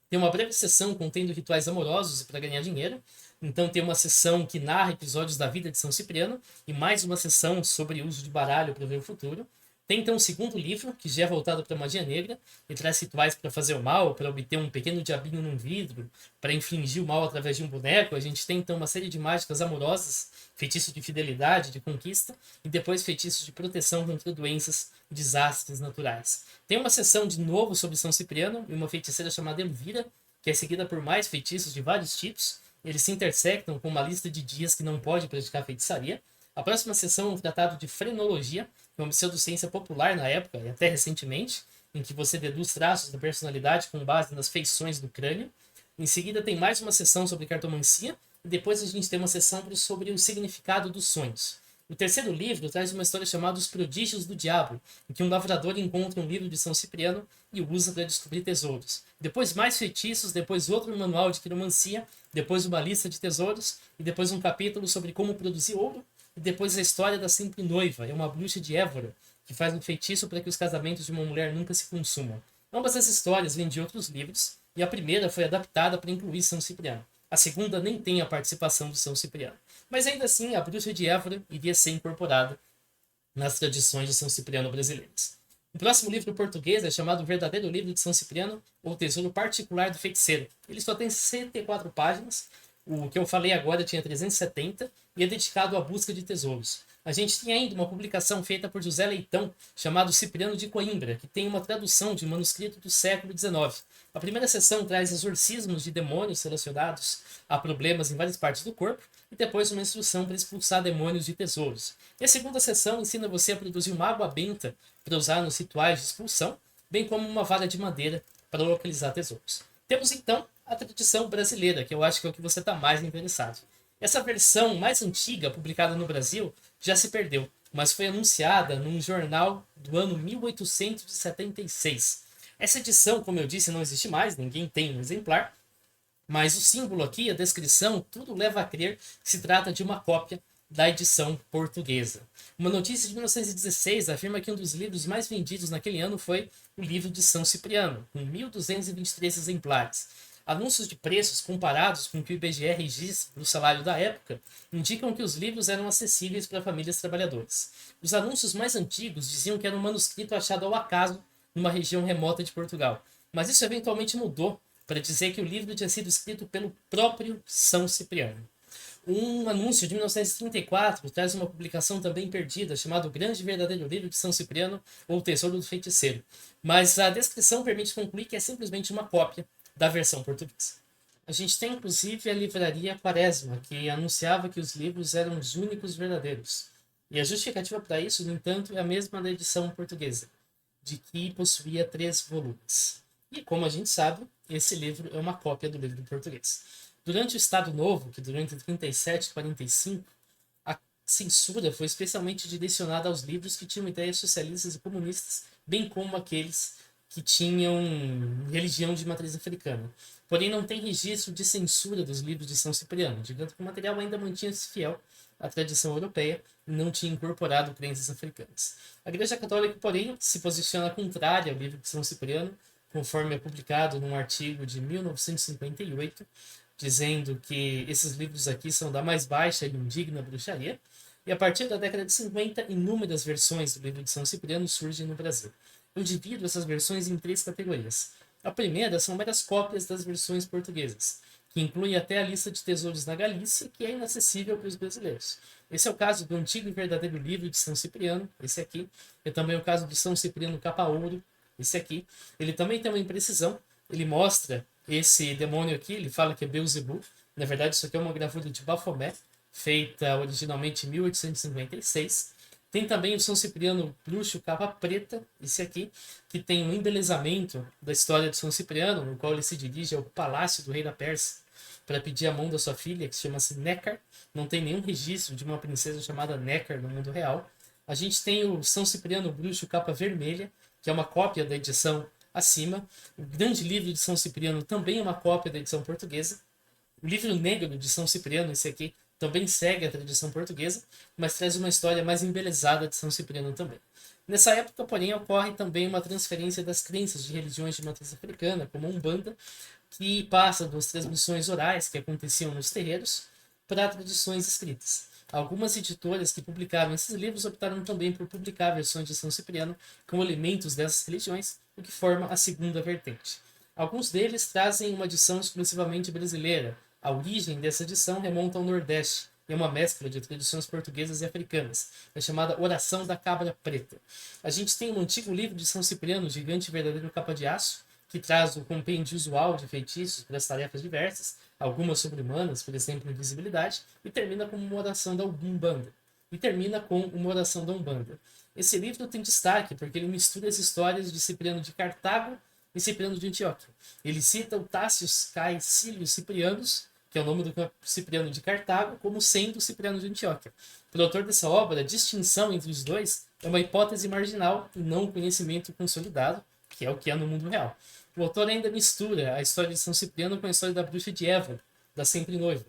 Tem uma breve sessão contendo rituais amorosos para ganhar dinheiro. Então tem uma sessão que narra episódios da vida de São Cipriano e mais uma sessão sobre o uso de baralho para ver o futuro. Tem então um segundo livro, que já é voltado para a magia negra, e traz rituais para fazer o mal, para obter um pequeno diabinho num vidro, para infligir o mal através de um boneco. A gente tem então uma série de mágicas amorosas, feitiço de fidelidade, de conquista, e depois feitiços de proteção contra doenças e desastres naturais. Tem uma sessão de novo sobre São Cipriano e uma feiticeira chamada Elvira, que é seguida por mais feitiços de vários tipos. Eles se intersectam com uma lista de dias que não pode praticar feitiçaria. A próxima sessão é um tratado de frenologia, que é uma pseudociência popular na época e até recentemente, em que você deduz traços da personalidade com base nas feições do crânio. Em seguida tem mais uma sessão sobre cartomancia e depois a gente tem uma sessão sobre o significado dos sonhos. O terceiro livro traz uma história chamada Os Prodígios do Diabo, em que um lavrador encontra um livro de São Cipriano e o usa para descobrir tesouros. Depois mais feitiços, depois outro manual de quiromancia, depois uma lista de tesouros e depois um capítulo sobre como produzir ouro e depois a história da sempre noiva, é uma bruxa de Évora, que faz um feitiço para que os casamentos de uma mulher nunca se consumam. Ambas as histórias vêm de outros livros, e a primeira foi adaptada para incluir São Cipriano. A segunda nem tem a participação do São Cipriano. Mas ainda assim, a bruxa de Évora iria ser incorporada nas tradições de São Cipriano brasileiras. O próximo livro português é chamado O Verdadeiro Livro de São Cipriano, ou Tesouro Particular do Feiticeiro. Ele só tem 64 páginas, o que eu falei agora tinha 370 e é dedicado à busca de tesouros. A gente tem ainda uma publicação feita por José Leitão, chamado Cipriano de Coimbra, que tem uma tradução de um manuscrito do século XIX. A primeira seção traz exorcismos de demônios relacionados a problemas em várias partes do corpo, e depois uma instrução para expulsar demônios de tesouros. E a segunda seção ensina você a produzir uma água benta para usar nos rituais de expulsão, bem como uma vara de madeira para localizar tesouros. Temos então a tradição brasileira, que eu acho que é o que você está mais interessado. Essa versão mais antiga, publicada no Brasil, já se perdeu, mas foi anunciada num jornal do ano 1876. Essa edição, como eu disse, não existe mais, ninguém tem um exemplar, mas o símbolo aqui, a descrição, tudo leva a crer que se trata de uma cópia da edição portuguesa. Uma notícia de 1916 afirma que um dos livros mais vendidos naquele ano foi o livro de São Cipriano, com 1.223 exemplares. Anúncios de preços comparados com o que o IBGE registra no salário da época indicam que os livros eram acessíveis para famílias trabalhadoras. Os anúncios mais antigos diziam que era um manuscrito achado ao acaso numa região remota de Portugal, mas isso eventualmente mudou para dizer que o livro tinha sido escrito pelo próprio São Cipriano. Um anúncio de 1934 traz uma publicação também perdida, chamada O Grande e Verdadeiro Livro de São Cipriano, ou O Tesouro do Feiticeiro. Mas a descrição permite concluir que é simplesmente uma cópia da versão portuguesa. A gente tem inclusive a livraria Quaresma, que anunciava que os livros eram os únicos verdadeiros. E a justificativa para isso, no entanto, é a mesma da edição portuguesa, de que possuía 3 volumes. E como a gente sabe, esse livro é uma cópia do livro português. Durante o Estado Novo, que durou entre 37 e 45, a censura foi especialmente direcionada aos livros que tinham ideias socialistas e comunistas, bem como aqueles que tinham religião de matriz africana. Porém, não tem registro de censura dos livros de São Cipriano, digamos que o material ainda mantinha-se fiel à tradição europeia e não tinha incorporado crenças africanas. A Igreja Católica, porém, se posiciona contrária ao livro de São Cipriano, conforme é publicado num artigo de 1958, dizendo que esses livros aqui são da mais baixa e indigna bruxaria. E a partir da década de 50, inúmeras versões do livro de São Cipriano surgem no Brasil. Eu divido essas versões em três categorias. A primeira são meras cópias das versões portuguesas, que incluem até a lista de tesouros na Galícia, que é inacessível para os brasileiros. Esse é o caso do antigo e verdadeiro livro de São Cipriano, esse aqui. É também o caso do São Cipriano Capa Ouro, esse aqui. Ele também tem uma imprecisão, ele mostra esse demônio aqui, ele fala que é Beelzebub. Na verdade, isso aqui é uma gravura de Baphomet, feita originalmente em 1856. Tem também o São Cipriano Bruxo Capa Preta, esse aqui, que tem um embelezamento da história de São Cipriano, no qual ele se dirige ao palácio do rei da Pérsia para pedir a mão da sua filha, que chama-se Necar. Não tem nenhum registro de uma princesa chamada Necar no mundo real. A gente tem o São Cipriano Bruxo Capa Vermelha, que é uma cópia da edição acima. O Grande Livro de São Cipriano também é uma cópia da edição portuguesa. O Livro Negro de São Cipriano, esse aqui, também segue a tradição portuguesa, mas traz uma história mais embelezada de São Cipriano também. Nessa época, porém, ocorre também uma transferência das crenças de religiões de matriz africana, como a Umbanda, que passa das transmissões orais que aconteciam nos terreiros para tradições escritas. Algumas editoras que publicaram esses livros optaram também por publicar versões de São Cipriano com elementos dessas religiões, o que forma a segunda vertente. Alguns deles trazem uma edição exclusivamente brasileira. A origem dessa edição remonta ao Nordeste e é uma mescla de tradições portuguesas e africanas. É chamada Oração da Cabra Preta. A gente tem um antigo livro de São Cipriano, Gigante Verdadeiro Capa de Aço, que traz o compêndio usual de feitiços para as tarefas diversas, algumas sobre-humanas, por exemplo, invisibilidade, e termina com uma oração da Umbanda. Esse livro tem destaque porque ele mistura as histórias de Cipriano de Cartago e Cipriano de Antioquia. Ele cita o Tácius Caecilius Ciprianus, que é o nome do Cipriano de Cartago, como sendo o Cipriano de Antioquia. Para o autor dessa obra, a distinção entre os dois é uma hipótese marginal e não um conhecimento consolidado, que é o que é no mundo real. O autor ainda mistura a história de São Cipriano com a história da bruxa de Évora, da sempre noiva.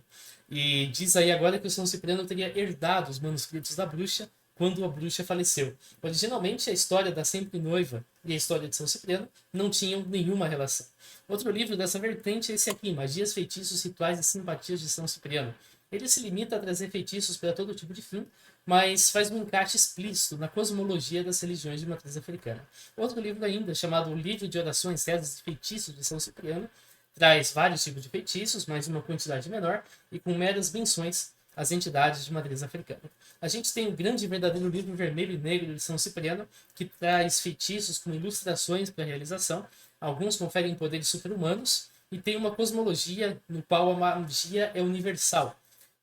E diz aí agora que o São Cipriano teria herdado os manuscritos da bruxa quando a bruxa faleceu. Originalmente, a história da sempre noiva e a história de São Cipriano não tinham nenhuma relação. Outro livro dessa vertente é esse aqui, Magias, Feitiços, Rituais e Simpatias de São Cipriano. Ele se limita a trazer feitiços para todo tipo de fim, mas faz um encaixe explícito na cosmologia das religiões de matriz africana. Outro livro ainda, chamado O Livro de Orações, Rezas e Feitiços de São Cipriano, traz vários tipos de feitiços, mas uma quantidade menor, e com meras menções às entidades de matriz africana. A gente tem o grande e verdadeiro livro Vermelho e Negro de São Cipriano, que traz feitiços com ilustrações para a realização. Alguns conferem poderes super-humanos, e tem uma cosmologia no qual a magia é universal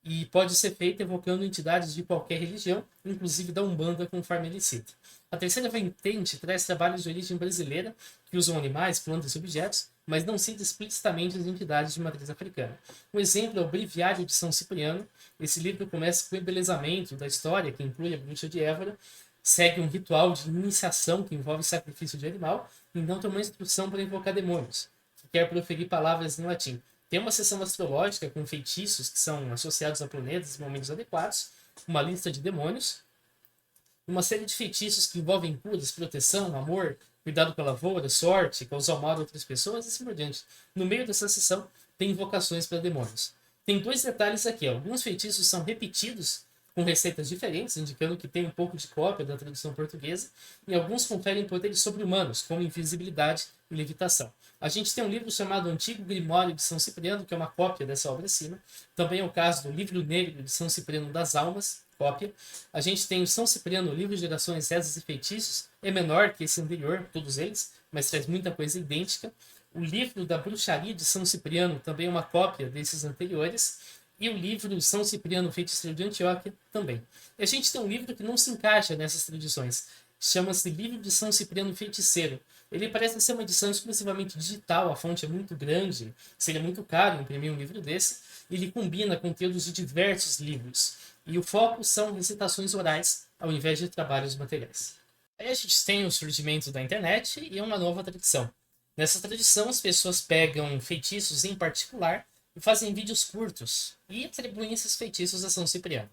e pode ser feita evocando entidades de qualquer religião, inclusive da Umbanda, conforme ele cita. A terceira vertente traz trabalhos de origem brasileira que usam animais, plantas e objetos, mas não cita explicitamente as entidades de matriz africana. Um exemplo é o Breviário de São Cipriano. Esse livro começa com o embelezamento da história, que inclui a bruxa de Évora, segue um ritual de iniciação que envolve sacrifício de animal, e então tem uma instrução para invocar demônios, que quer proferir palavras em latim. Tem uma seção astrológica com feitiços que são associados a planetas e momentos adequados, uma lista de demônios, uma série de feitiços que envolvem curas, proteção, amor, cuidado com a lavoura, sorte, causar mal a outras pessoas e assim por diante. No meio dessa sessão tem invocações para demônios. Tem dois detalhes aqui. Alguns feitiços são repetidos com receitas diferentes, indicando que tem um pouco de cópia da tradução portuguesa, e alguns conferem poderes sobre-humanos, como invisibilidade e levitação. A gente tem um livro chamado Antigo Grimório de São Cipriano, que é uma cópia dessa obra acima. Também é o caso do Livro Negro de São Cipriano das Almas, cópia. A gente tem o São Cipriano, Livro de Orações, Rezas e Feitiços, é menor que esse anterior, todos eles, mas traz muita coisa idêntica. O Livro da Bruxaria de São Cipriano também é uma cópia desses anteriores. E o livro São Cipriano, Feiticeiro de Antioquia, também. E a gente tem um livro que não se encaixa nessas tradições. Chama-se Livro de São Cipriano Feiticeiro. Ele parece ser uma edição exclusivamente digital, a fonte é muito grande, seria muito caro imprimir um livro desse. Ele combina conteúdos de diversos livros. E o foco são recitações orais, ao invés de trabalhos materiais. Aí a gente tem o surgimento da internet e uma nova tradição. Nessa tradição, as pessoas pegam feitiços em particular e fazem vídeos curtos e atribuem esses feitiços a São Cipriano.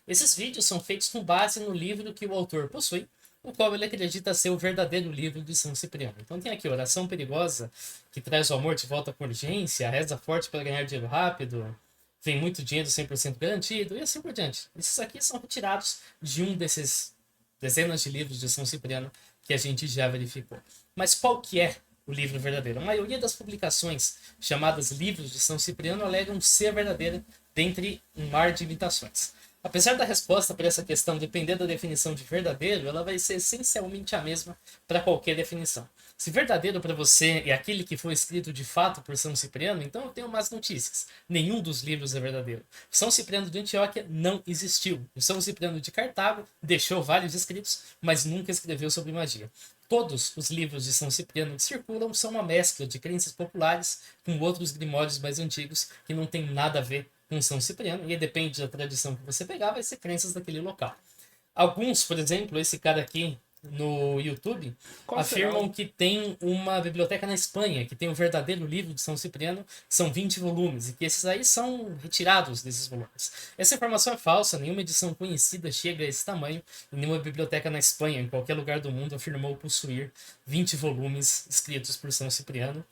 Esses vídeos são feitos com base no livro que o autor possui, o qual ele acredita ser o verdadeiro livro de São Cipriano. Então tem aqui oração perigosa, que traz o amor de volta com urgência, reza forte para ganhar dinheiro rápido, vem muito dinheiro 100% garantido, e assim por diante. Esses aqui são retirados de um desses dezenas de livros de São Cipriano que a gente já verificou. Mas qual que é o livro verdadeiro? A maioria das publicações chamadas livros de São Cipriano alegam ser verdadeira dentre um mar de imitações. Apesar da resposta para essa questão depender da definição de verdadeiro, ela vai ser essencialmente a mesma para qualquer definição. Se verdadeiro para você é aquele que foi escrito de fato por São Cipriano, então eu tenho más notícias. Nenhum dos livros é verdadeiro. São Cipriano de Antioquia não existiu. O São Cipriano de Cartago deixou vários escritos, mas nunca escreveu sobre magia. Todos os livros de São Cipriano que circulam são uma mescla de crenças populares com outros grimórios mais antigos que não tem nada a ver com São Cipriano, e depende da tradição que você pegar, vai ser crenças daquele local. Alguns, por exemplo, esse cara aqui no YouTube, afirmam que tem uma biblioteca na Espanha, que tem o verdadeiro livro de São Cipriano, são 20 volumes, e que esses aí são retirados desses volumes. Essa informação é falsa, nenhuma edição conhecida chega a esse tamanho, e nenhuma biblioteca na Espanha, em qualquer lugar do mundo, afirmou possuir 20 volumes escritos por São Cipriano,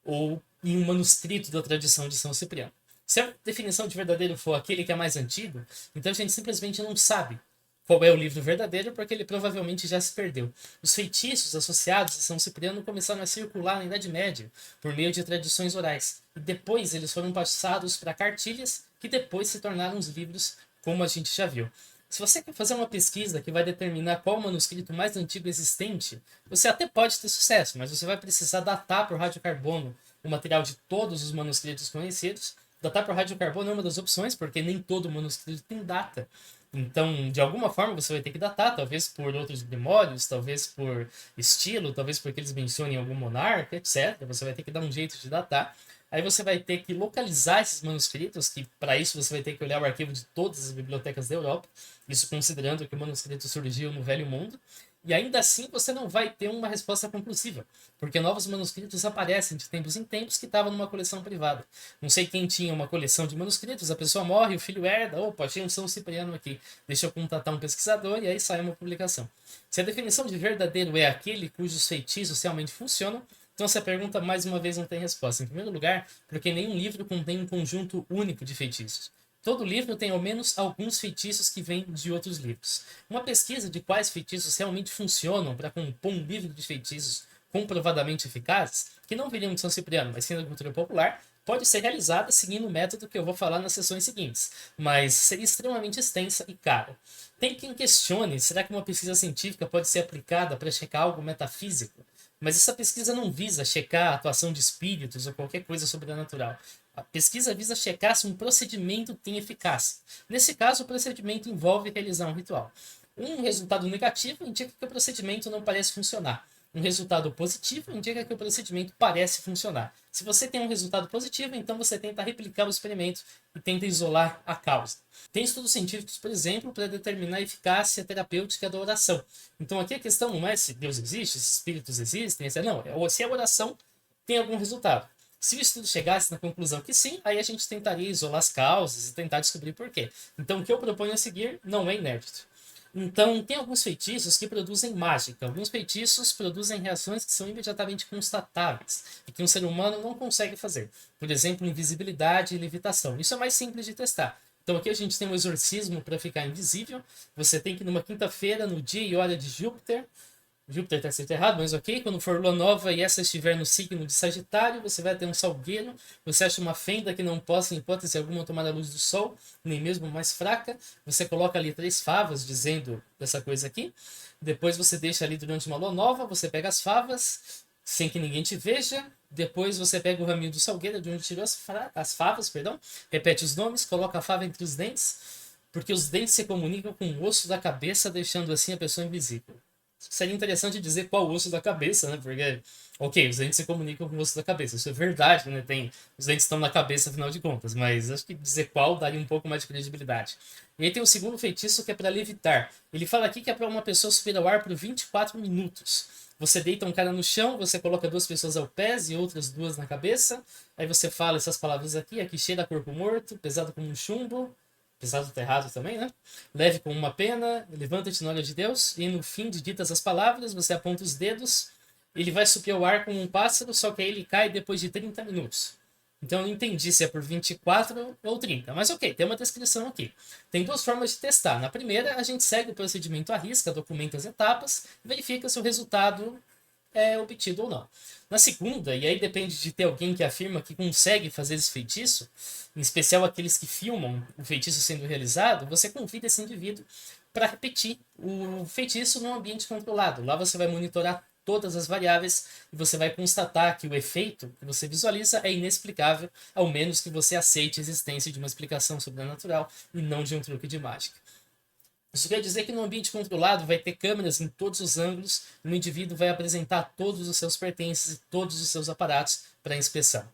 ou em um manuscrito da tradição de São Cipriano. Se a definição de verdadeiro for aquele que é mais antigo, então a gente simplesmente não sabe qual é o livro verdadeiro, porque ele provavelmente já se perdeu. Os feitiços associados a São Cipriano começaram a circular na Idade Média, por meio de tradições orais, e depois eles foram passados para cartilhas, que depois se tornaram os livros, como a gente já viu. Se você quer fazer uma pesquisa que vai determinar qual o manuscrito mais antigo existente, você até pode ter sucesso, mas você vai precisar datar por radiocarbono o material de todos os manuscritos conhecidos. Datar por radiocarbono é uma das opções, porque nem todo manuscrito tem data. Então, de alguma forma, você vai ter que datar, talvez por outros grimórios, talvez por estilo, talvez porque eles mencionem algum monarca, etc. Você vai ter que dar um jeito de datar. Aí você vai ter que localizar esses manuscritos, que para isso você vai ter que olhar o arquivo de todas as bibliotecas da Europa, isso considerando que o manuscrito surgiu no Velho Mundo. E ainda assim você não vai ter uma resposta conclusiva, porque novos manuscritos aparecem de tempos em tempos que estavam numa coleção privada. Não sei quem tinha uma coleção de manuscritos, a pessoa morre, o filho herda, opa, achei um São Cipriano aqui, deixa eu contatar um pesquisador e aí sai uma publicação. Se a definição de verdadeiro é aquele cujos feitiços realmente funcionam, então essa pergunta mais uma vez não tem resposta. Em primeiro lugar, porque nenhum livro contém um conjunto único de feitiços. Todo livro tem ao menos alguns feitiços que vêm de outros livros. Uma pesquisa de quais feitiços realmente funcionam para compor um livro de feitiços comprovadamente eficazes, que não viriam de São Cipriano, mas sim da cultura popular, pode ser realizada seguindo o método que eu vou falar nas sessões seguintes, mas seria extremamente extensa e cara. Tem quem questione, será que uma pesquisa científica pode ser aplicada para checar algo metafísico? Mas essa pesquisa não visa checar a atuação de espíritos ou qualquer coisa sobrenatural. A pesquisa visa checar se um procedimento tem eficácia. Nesse caso, o procedimento envolve realizar um ritual. Um resultado negativo indica que o procedimento não parece funcionar. Um resultado positivo indica que o procedimento parece funcionar. Se você tem um resultado positivo, então você tenta replicar o experimento e tenta isolar a causa. Tem estudos científicos, por exemplo, para determinar a eficácia terapêutica da oração. Então aqui a questão não é se Deus existe, se espíritos existem, não, é se a oração tem algum resultado. Se o estudo chegasse na conclusão que sim, aí a gente tentaria isolar as causas e tentar descobrir por quê. Então o que eu proponho a seguir não é inédito. Então, tem alguns feitiços que produzem mágica. Alguns feitiços produzem reações que são imediatamente constatáveis e que um ser humano não consegue fazer. Por exemplo, invisibilidade e levitação. Isso é mais simples de testar. Então, aqui a gente tem um exorcismo para ficar invisível. Você tem que, numa quinta-feira, no dia e hora de Júpiter, Júpiter está certo errado, mas ok. Quando for lua nova e essa estiver no signo de Sagitário, você vai ter um salgueiro. Você acha uma fenda que não possa, em hipótese alguma, tomar a luz do sol, nem mesmo mais fraca. Você coloca ali 3 favas, dizendo dessa coisa aqui. Depois você deixa ali durante uma lua nova. Você pega as favas, sem que ninguém te veja. Depois você pega o raminho do salgueiro, de onde tirou as favas, perdão. Repete os nomes, coloca a fava entre os dentes, porque os dentes se comunicam com o osso da cabeça, deixando assim a pessoa invisível. Seria interessante dizer qual osso da cabeça, né? Porque, ok, os dentes se comunicam com o osso da cabeça. Isso é verdade, né? Os dentes estão na cabeça, afinal de contas. Mas acho que dizer qual daria um pouco mais de credibilidade. E aí tem o segundo feitiço, que é para levitar. Ele fala aqui que é para uma pessoa subir ao ar por 24 minutos. Você deita um cara no chão, você coloca 2 pessoas ao pés e outras 2 na cabeça. Aí você fala essas palavras aqui cheira a corpo morto, pesado como um chumbo. apesar do estar errado também, né? Leve com uma pena, levanta-te na hora de Deus, e no fim de ditas as palavras, você aponta os dedos, ele vai subir ao ar como um pássaro, só que aí ele cai depois de 30 minutos. Então eu não entendi se é por 24 ou 30, mas ok, tem uma descrição aqui. Tem duas formas de testar. Na primeira, a gente segue o procedimento à risca, documenta as etapas, verifica se o resultado é obtido ou não. Na segunda, e aí depende de ter alguém que afirma que consegue fazer esse feitiço, em especial aqueles que filmam o feitiço sendo realizado, você convida esse indivíduo para repetir o feitiço num ambiente controlado. Lá você vai monitorar todas as variáveis e você vai constatar que o efeito que você visualiza é inexplicável, ao menos que você aceite a existência de uma explicação sobrenatural e não de um truque de mágica. Isso quer dizer que no ambiente controlado vai ter câmeras em todos os ângulos e o indivíduo vai apresentar todos os seus pertences e todos os seus aparatos para inspeção.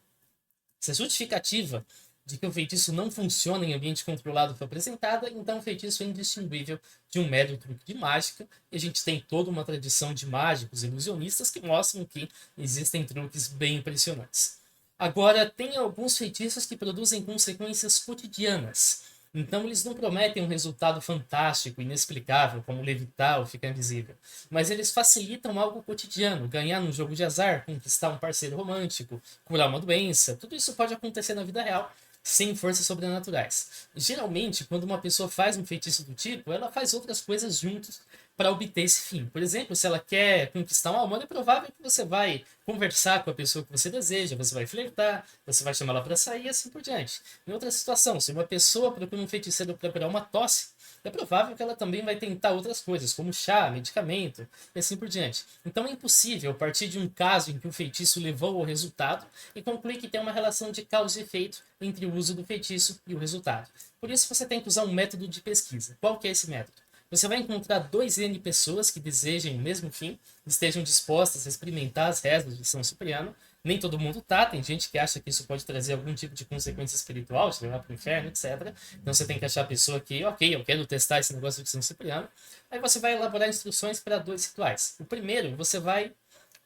Se a justificativa de que o feitiço não funciona em ambiente controlado foi apresentada, então o feitiço é indistinguível de um mero truque de mágica, e a gente tem toda uma tradição de mágicos ilusionistas que mostram que existem truques bem impressionantes. Agora, tem alguns feitiços que produzem consequências cotidianas. Então, eles não prometem um resultado fantástico, inexplicável, como levitar ou ficar invisível. Mas eles facilitam algo cotidiano, ganhar num jogo de azar, conquistar um parceiro romântico, curar uma doença. Tudo isso pode acontecer na vida real, sem forças sobrenaturais. Geralmente, quando uma pessoa faz um feitiço do tipo, ela faz outras coisas juntos para obter esse fim. Por exemplo, se ela quer conquistar um amor, é provável que você vai conversar com a pessoa que você deseja, você vai flertar, você vai chamar ela para sair e assim por diante. Em outra situação, se uma pessoa procura um feiticeiro para curar uma tosse, é provável que ela também vai tentar outras coisas, como chá, medicamento e assim por diante. Então é impossível partir de um caso em que o feitiço levou ao resultado e concluir que tem uma relação de causa e efeito entre o uso do feitiço e o resultado. Por isso você tem que usar um método de pesquisa. Qual que é esse método? Você vai encontrar 2N pessoas que desejem o mesmo fim, estejam dispostas a experimentar as rezas de São Cipriano. Nem todo mundo tá, tem gente que acha que isso pode trazer algum tipo de consequência espiritual, te levar para o inferno, etc. Então você tem que achar a pessoa que, ok, eu quero testar esse negócio de São Cipriano. Aí você vai elaborar instruções para 2 rituais. O primeiro, você vai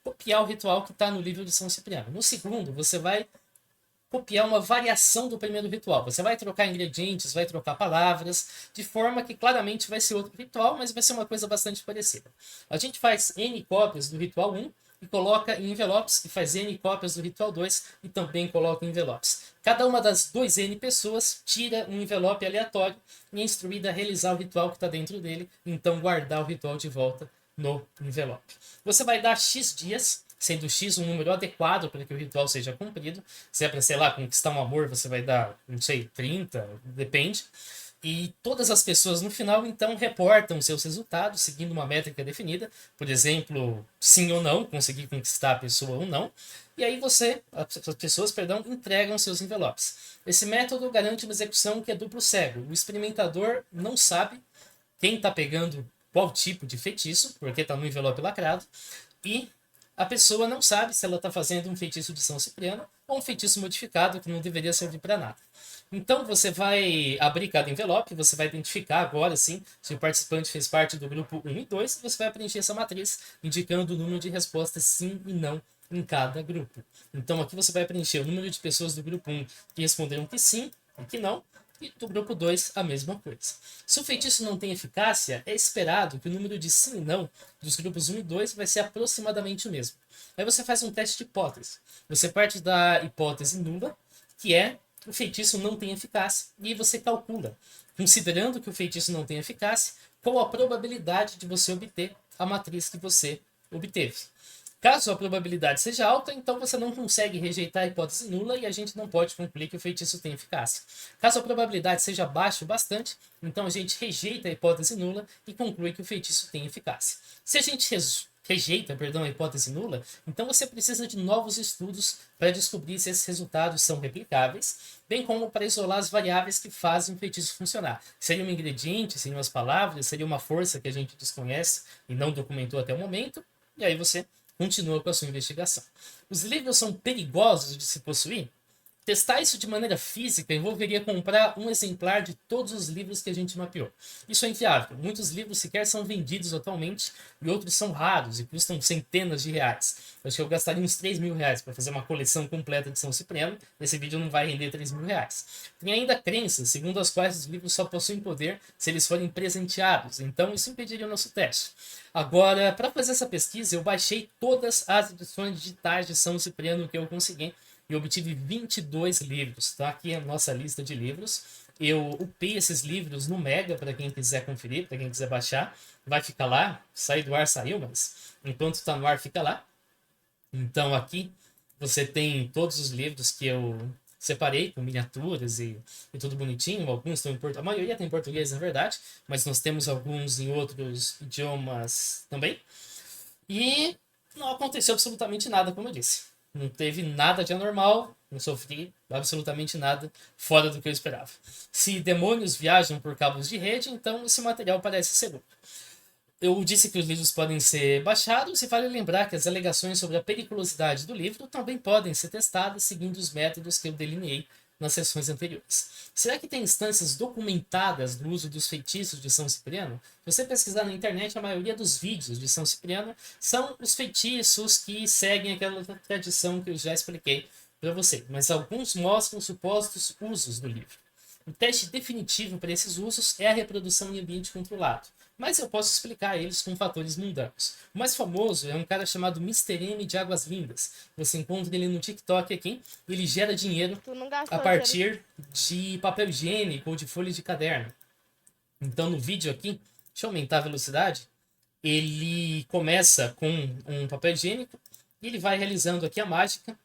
copiar o ritual que está no livro de São Cipriano. No segundo, você vai copiar uma variação do primeiro ritual. Você vai trocar ingredientes, vai trocar palavras, de forma que claramente vai ser outro ritual, mas vai ser uma coisa bastante parecida. A gente faz N cópias do ritual 1 e coloca em envelopes, e faz N cópias do ritual 2 e também coloca em envelopes. Cada uma das 2N pessoas tira um envelope aleatório e é instruída a realizar o ritual que está dentro dele, então guardar o ritual de volta no envelope. Você vai dar X dias, sendo X um número adequado para que o ritual seja cumprido. Se é para, sei lá, conquistar um amor, você vai dar, não sei, 30, depende. E todas as pessoas no final, então, reportam seus resultados, seguindo uma métrica definida. Por exemplo, sim ou não, conseguir conquistar a pessoa ou não. E aí as pessoas, entregam seus envelopes. Esse método garante uma execução que é duplo cego. O experimentador não sabe quem está pegando qual tipo de feitiço, porque está no envelope lacrado. E a pessoa não sabe se ela está fazendo um feitiço de São Cipriano ou um feitiço modificado que não deveria servir para nada. Então você vai abrir cada envelope, você vai identificar agora sim se o participante fez parte do grupo 1 e 2 e você vai preencher essa matriz indicando o número de respostas sim e não em cada grupo. Então aqui você vai preencher o número de pessoas do grupo 1 que responderam que sim e que não, e do grupo 2 a mesma coisa. Se o feitiço não tem eficácia, é esperado que o número de sim e não dos grupos 1 e 2 vai ser aproximadamente o mesmo. Aí você faz um teste de hipótese. Você parte da hipótese nula, que é o feitiço não tem eficácia, e você calcula, considerando que o feitiço não tem eficácia, qual a probabilidade de você obter a matriz que você obteve. Caso a probabilidade seja alta, então você não consegue rejeitar a hipótese nula e a gente não pode concluir que o feitiço tem eficácia. Caso a probabilidade seja baixa o bastante, então a gente rejeita a hipótese nula e conclui que o feitiço tem eficácia. Se a gente rejeita a hipótese nula, então você precisa de novos estudos para descobrir se esses resultados são replicáveis, bem como para isolar as variáveis que fazem o feitiço funcionar. Seria um ingrediente, seriam as palavras, seria uma força que a gente desconhece e não documentou até o momento, e aí você continua com a sua investigação. Os livros são perigosos de se possuir? Testar isso de maneira física envolveria comprar um exemplar de todos os livros que a gente mapeou. Isso é inviável. Muitos livros sequer são vendidos atualmente e outros são raros e custam centenas de reais. Acho que eu gastaria uns 3 mil reais para fazer uma coleção completa de São Cipriano. Esse vídeo não vai render 3 mil reais. Tem ainda crenças segundo as quais os livros só possuem poder se eles forem presenteados. Então isso impediria o nosso teste. Agora, para fazer essa pesquisa, eu baixei todas as edições digitais de São Cipriano que eu consegui e obtive 22 livros. Tá aqui a nossa lista de livros. Eu upei esses livros no Mega para quem quiser conferir, para quem quiser baixar. Vai ficar lá. Sair do ar saiu, mas enquanto está no ar fica lá. Então aqui você tem todos os livros que eu separei com miniaturas e tudo bonitinho. Alguns estão em português, a maioria tem em português, na verdade, mas nós temos alguns em outros idiomas também. E não aconteceu absolutamente nada, como eu disse. Não teve nada de anormal, não sofri absolutamente nada fora do que eu esperava. Se demônios viajam por cabos de rede, então esse material parece seguro. Eu disse que os livros podem ser baixados e vale lembrar que as alegações sobre a periculosidade do livro também podem ser testadas seguindo os métodos que eu delineei nas sessões anteriores. Será que tem instâncias documentadas do uso dos feitiços de São Cipriano? Se você pesquisar na internet, a maioria dos vídeos de São Cipriano são os feitiços que seguem aquela tradição que eu já expliquei para você, mas alguns mostram supostos usos do livro. O teste definitivo para esses usos é a reprodução em ambiente controlado, mas eu posso explicar eles com fatores mundanos. O mais famoso é um cara chamado Mr. M de Águas Lindas. Você encontra ele no TikTok aqui. Ele gera dinheiro a partir de papel higiênico ou de folhas de caderno. Então no vídeo aqui, deixa eu aumentar a velocidade, ele começa com um papel higiênico e ele vai realizando aqui a mágica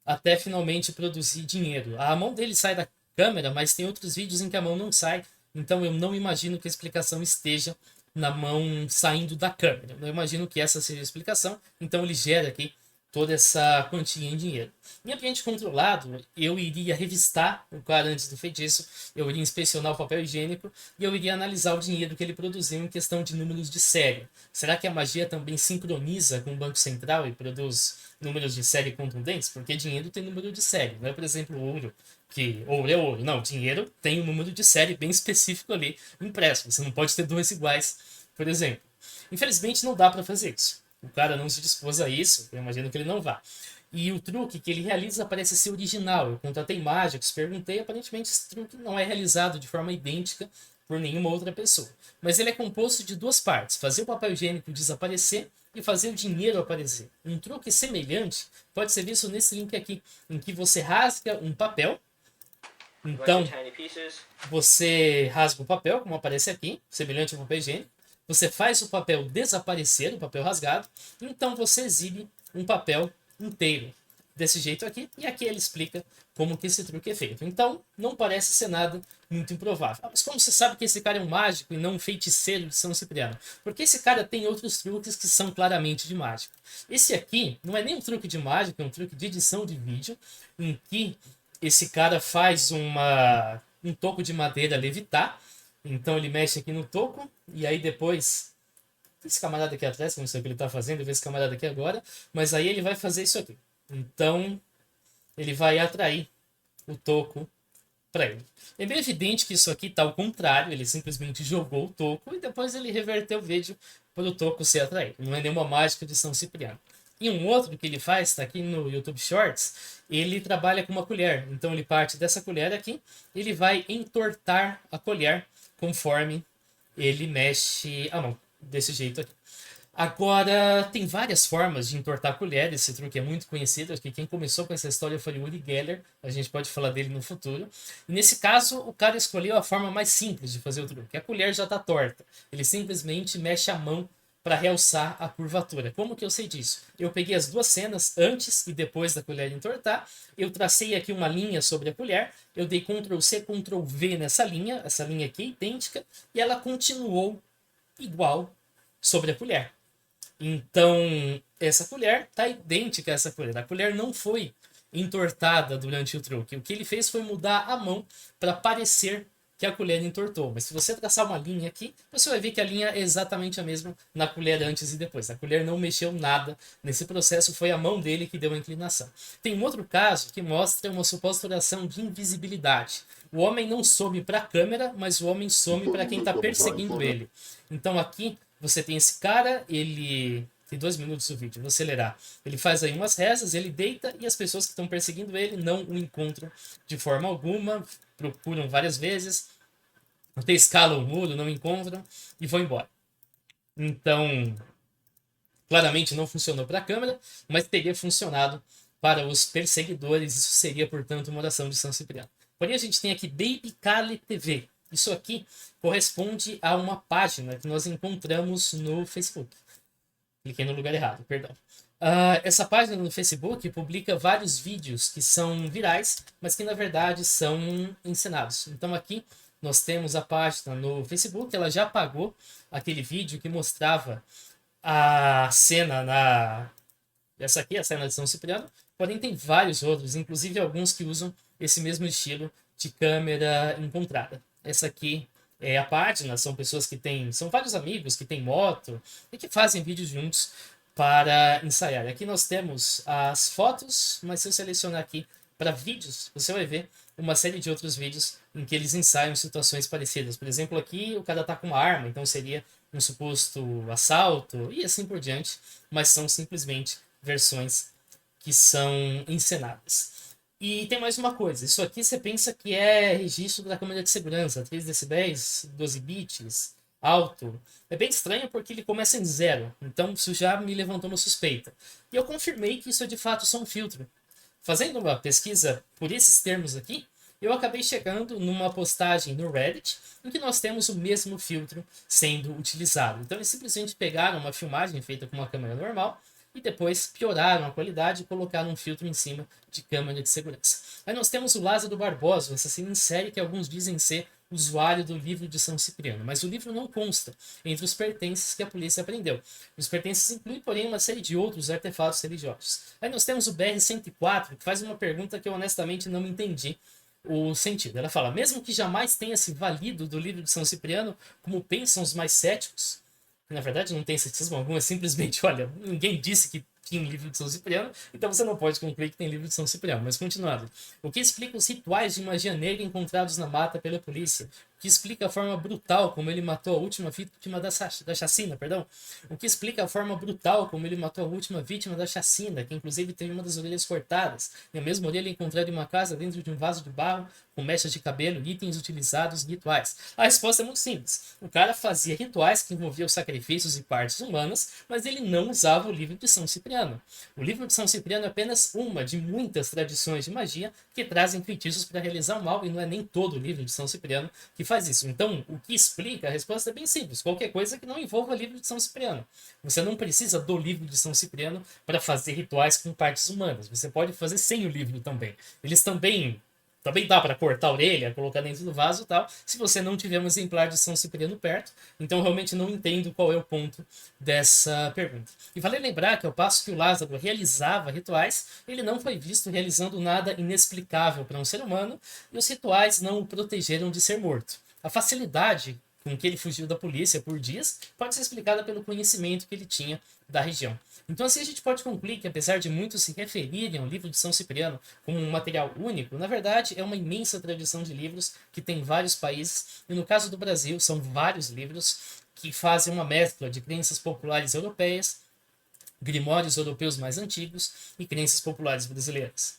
até finalmente produzir dinheiro. A mão dele sai da câmera, mas tem outros vídeos em que a mão não sai. Então eu não imagino que a explicação esteja na mão saindo da câmera. Eu não imagino que essa seja a explicação. Então ele gera aqui toda essa quantia em dinheiro. Em ambiente controlado, eu iria revistar o cara antes do feitiço, eu iria inspecionar o papel higiênico e eu iria analisar o dinheiro que ele produziu em questão de números de série. Será que a magia também sincroniza com o Banco Central e produz números de série contundentes? Porque dinheiro tem número de série, não é, por exemplo, ouro, que ouro é ouro. Não, dinheiro tem um número de série bem específico ali impresso. Você não pode ter dois iguais, por exemplo. Infelizmente não dá para fazer isso. O cara não se dispôs a isso, eu imagino que ele não vá. E o truque que ele realiza parece ser original. Eu contratei mágicos, perguntei, aparentemente esse truque não é realizado de forma idêntica por nenhuma outra pessoa. Mas ele é composto de duas partes: fazer o papel higiênico desaparecer e fazer o dinheiro aparecer. Um truque semelhante pode ser visto nesse link aqui, em que você rasga um papel. Então, você rasga o papel, como aparece aqui, semelhante ao papel higiênico. Você faz o papel desaparecer, o papel rasgado. Então você exibe um papel inteiro. Desse jeito aqui. E aqui ele explica como que esse truque é feito. Então, não parece ser nada muito improvável. Mas como você sabe que esse cara é um mágico e não um feiticeiro de São Cipriano? Porque esse cara tem outros truques que são claramente de mágica. Esse aqui não é nem um truque de mágica, é um truque de edição de vídeo, em que esse cara faz um toco de madeira levitar. Então ele mexe aqui no toco e aí depois esse camarada aqui atrás, que eu não sei o que ele está fazendo, eu vejo esse camarada aqui agora, mas aí ele vai fazer isso aqui. Então ele vai atrair o toco para ele. É bem evidente que isso aqui está ao contrário, ele simplesmente jogou o toco e depois ele reverteu o vídeo para o toco ser atraído. Não é nenhuma mágica de São Cipriano. E um outro que ele faz, está aqui no YouTube Shorts, ele trabalha com uma colher. Então ele parte dessa colher aqui, ele vai entortar a colher conforme ele mexe a mão, desse jeito aqui. Agora, tem várias formas de entortar a colher, esse truque é muito conhecido, acho que quem começou com essa história foi o Uri Geller, a gente pode falar dele no futuro. E nesse caso, o cara escolheu a forma mais simples de fazer o truque, a colher já está torta, ele simplesmente mexe a mão para realçar a curvatura. Como que eu sei disso? Eu peguei as duas cenas, antes e depois da colher entortar, eu tracei aqui uma linha sobre a colher, eu dei Ctrl C, Ctrl V nessa linha, essa linha aqui é idêntica, e ela continuou igual sobre a colher. Então, essa colher está idêntica a essa colher. A colher não foi entortada durante o truque. O que ele fez foi mudar a mão para parecer que a colher entortou. Mas se você traçar uma linha aqui, você vai ver que a linha é exatamente a mesma na colher antes e depois. A colher não mexeu nada nesse processo, foi a mão dele que deu a inclinação. Tem um outro caso que mostra uma suposta oração de invisibilidade. O homem não some para a câmera, mas o homem some para quem está perseguindo ele. Então aqui você tem esse cara, ele tem 2 minutos o vídeo, vou acelerar. Ele faz aí umas rezas, ele deita e as pessoas que estão perseguindo ele não o encontram de forma alguma, procuram várias vezes, até escalam o muro, não encontram e vão embora. Então, claramente não funcionou para a câmera, mas teria funcionado para os perseguidores. Isso seria, portanto, uma oração de São Cipriano. Porém, a gente tem aqui Baby Kale TV. Isso aqui corresponde a uma página que nós encontramos no Facebook. Cliquei no lugar errado, perdão. Essa página no Facebook publica vários vídeos que são virais, mas que na verdade são ensinados. Então aqui nós temos a página no Facebook, ela já apagou aquele vídeo que mostrava a cena na... Essa aqui é a cena de São Cipriano, porém tem vários outros, inclusive alguns que usam esse mesmo estilo de câmera encontrada. Essa aqui é a página, são pessoas que têm... São vários amigos que têm moto e que fazem vídeos juntos para ensaiar. Aqui nós temos as fotos, mas se eu selecionar aqui para vídeos, você vai ver uma série de outros vídeos em que eles ensaiam situações parecidas. Por exemplo, aqui o cara tá com uma arma, então seria um suposto assalto e assim por diante, mas são simplesmente versões que são encenadas. E tem mais uma coisa, isso aqui você pensa que é registro da câmera de segurança, 3 decibéis, 12 bits, alto. É bem estranho porque ele começa em 0, então isso já me levantou uma suspeita. E eu confirmei que isso é de fato só um filtro. Fazendo uma pesquisa por esses termos aqui, eu acabei chegando numa postagem no Reddit em que nós temos o mesmo filtro sendo utilizado. Então eles simplesmente pegaram uma filmagem feita com uma câmera normal e depois pioraram a qualidade e colocaram um filtro em cima de câmera de segurança. Aí nós temos o Lázaro Barbosa, um assassino em série que alguns dizem ser usuário do livro de São Cipriano, mas o livro não consta entre os pertences que a polícia apreendeu. Os pertences incluem, porém, uma série de outros artefatos religiosos. Aí nós temos o BR-104, que faz uma pergunta que eu honestamente não entendi o sentido. Ela fala, mesmo que jamais tenha se valido do livro de São Cipriano, como pensam os mais céticos, na verdade não tem ceticismo algum, é simplesmente, olha, ninguém disse que tinha um livro de São Cipriano, então você não pode concluir que tem livro de São Cipriano. Mas continuando. O que explica os rituais de magia negra encontrados na mata pela polícia? O que explica a forma brutal como ele matou a última vítima da chacina, perdão? O que explica a forma brutal como ele matou a última vítima da chacina, que inclusive teve uma das orelhas cortadas, e a mesma orelha encontrada em uma casa dentro de um vaso de barro, com mechas de cabelo e itens utilizados em rituais? A resposta é muito simples. O cara fazia rituais que envolviam sacrifícios e partes humanas, mas ele não usava o livro de São Cipriano. O livro de São Cipriano é apenas uma de muitas tradições de magia que trazem feitiços para realizar o mal, e não é nem todo o livro de São Cipriano que faz isso. Então, o que explica? A resposta é bem simples. Qualquer coisa que não envolva o livro de São Cipriano. Você não precisa do livro de São Cipriano para fazer rituais com partes humanas. Você pode fazer sem o livro também. Eles também dá para cortar a orelha, colocar dentro do vaso e tal, se você não tiver um exemplar de São Cipriano perto. Então, realmente não entendo qual é o ponto dessa pergunta. E vale lembrar que ao passo que o Lázaro realizava rituais, ele não foi visto realizando nada inexplicável para um ser humano, e os rituais não o protegeram de ser morto. A facilidade com que ele fugiu da polícia por dias pode ser explicada pelo conhecimento que ele tinha da região. Então assim a gente pode concluir que, apesar de muitos se referirem ao livro de São Cipriano como um material único, na verdade é uma imensa tradição de livros que tem vários países, e no caso do Brasil são vários livros que fazem uma mescla de crenças populares europeias, grimórios europeus mais antigos e crenças populares brasileiras.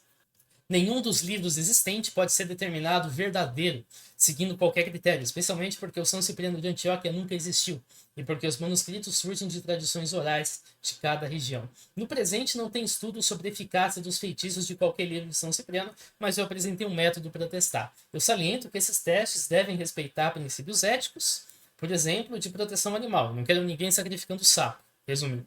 Nenhum dos livros existentes pode ser determinado verdadeiro, seguindo qualquer critério, especialmente porque o São Cipriano de Antioquia nunca existiu, e porque os manuscritos surgem de tradições orais de cada região. No presente, não tem estudo sobre a eficácia dos feitiços de qualquer livro de São Cipriano, mas eu apresentei um método para testar. Eu saliento que esses testes devem respeitar princípios éticos, por exemplo, de proteção animal. Não quero ninguém sacrificando sapo. Resumindo,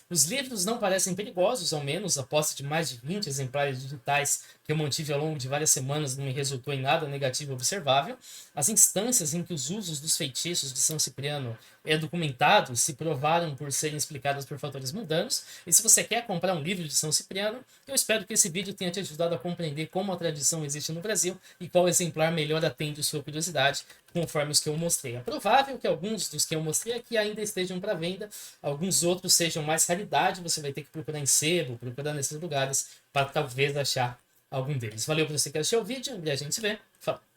os livros não parecem perigosos, ao menos a posse de mais de 20 exemplares digitais que eu mantive ao longo de várias semanas não me resultou em nada negativo observável. As instâncias em que os usos dos feitiços de São Cipriano documentados se provaram por serem explicadas por fatores mundanos. E se você quer comprar um livro de São Cipriano, eu espero que esse vídeo tenha te ajudado a compreender como a tradição existe no Brasil e qual exemplar melhor atende sua curiosidade, conforme os que eu mostrei. É provável que alguns dos que eu mostrei aqui ainda estejam para venda, alguns outros sejam mais raridade, você vai ter que procurar em sebo, procurar nesses lugares para talvez achar algum deles. Valeu por você que assistiu o vídeo e a gente se vê. Falou!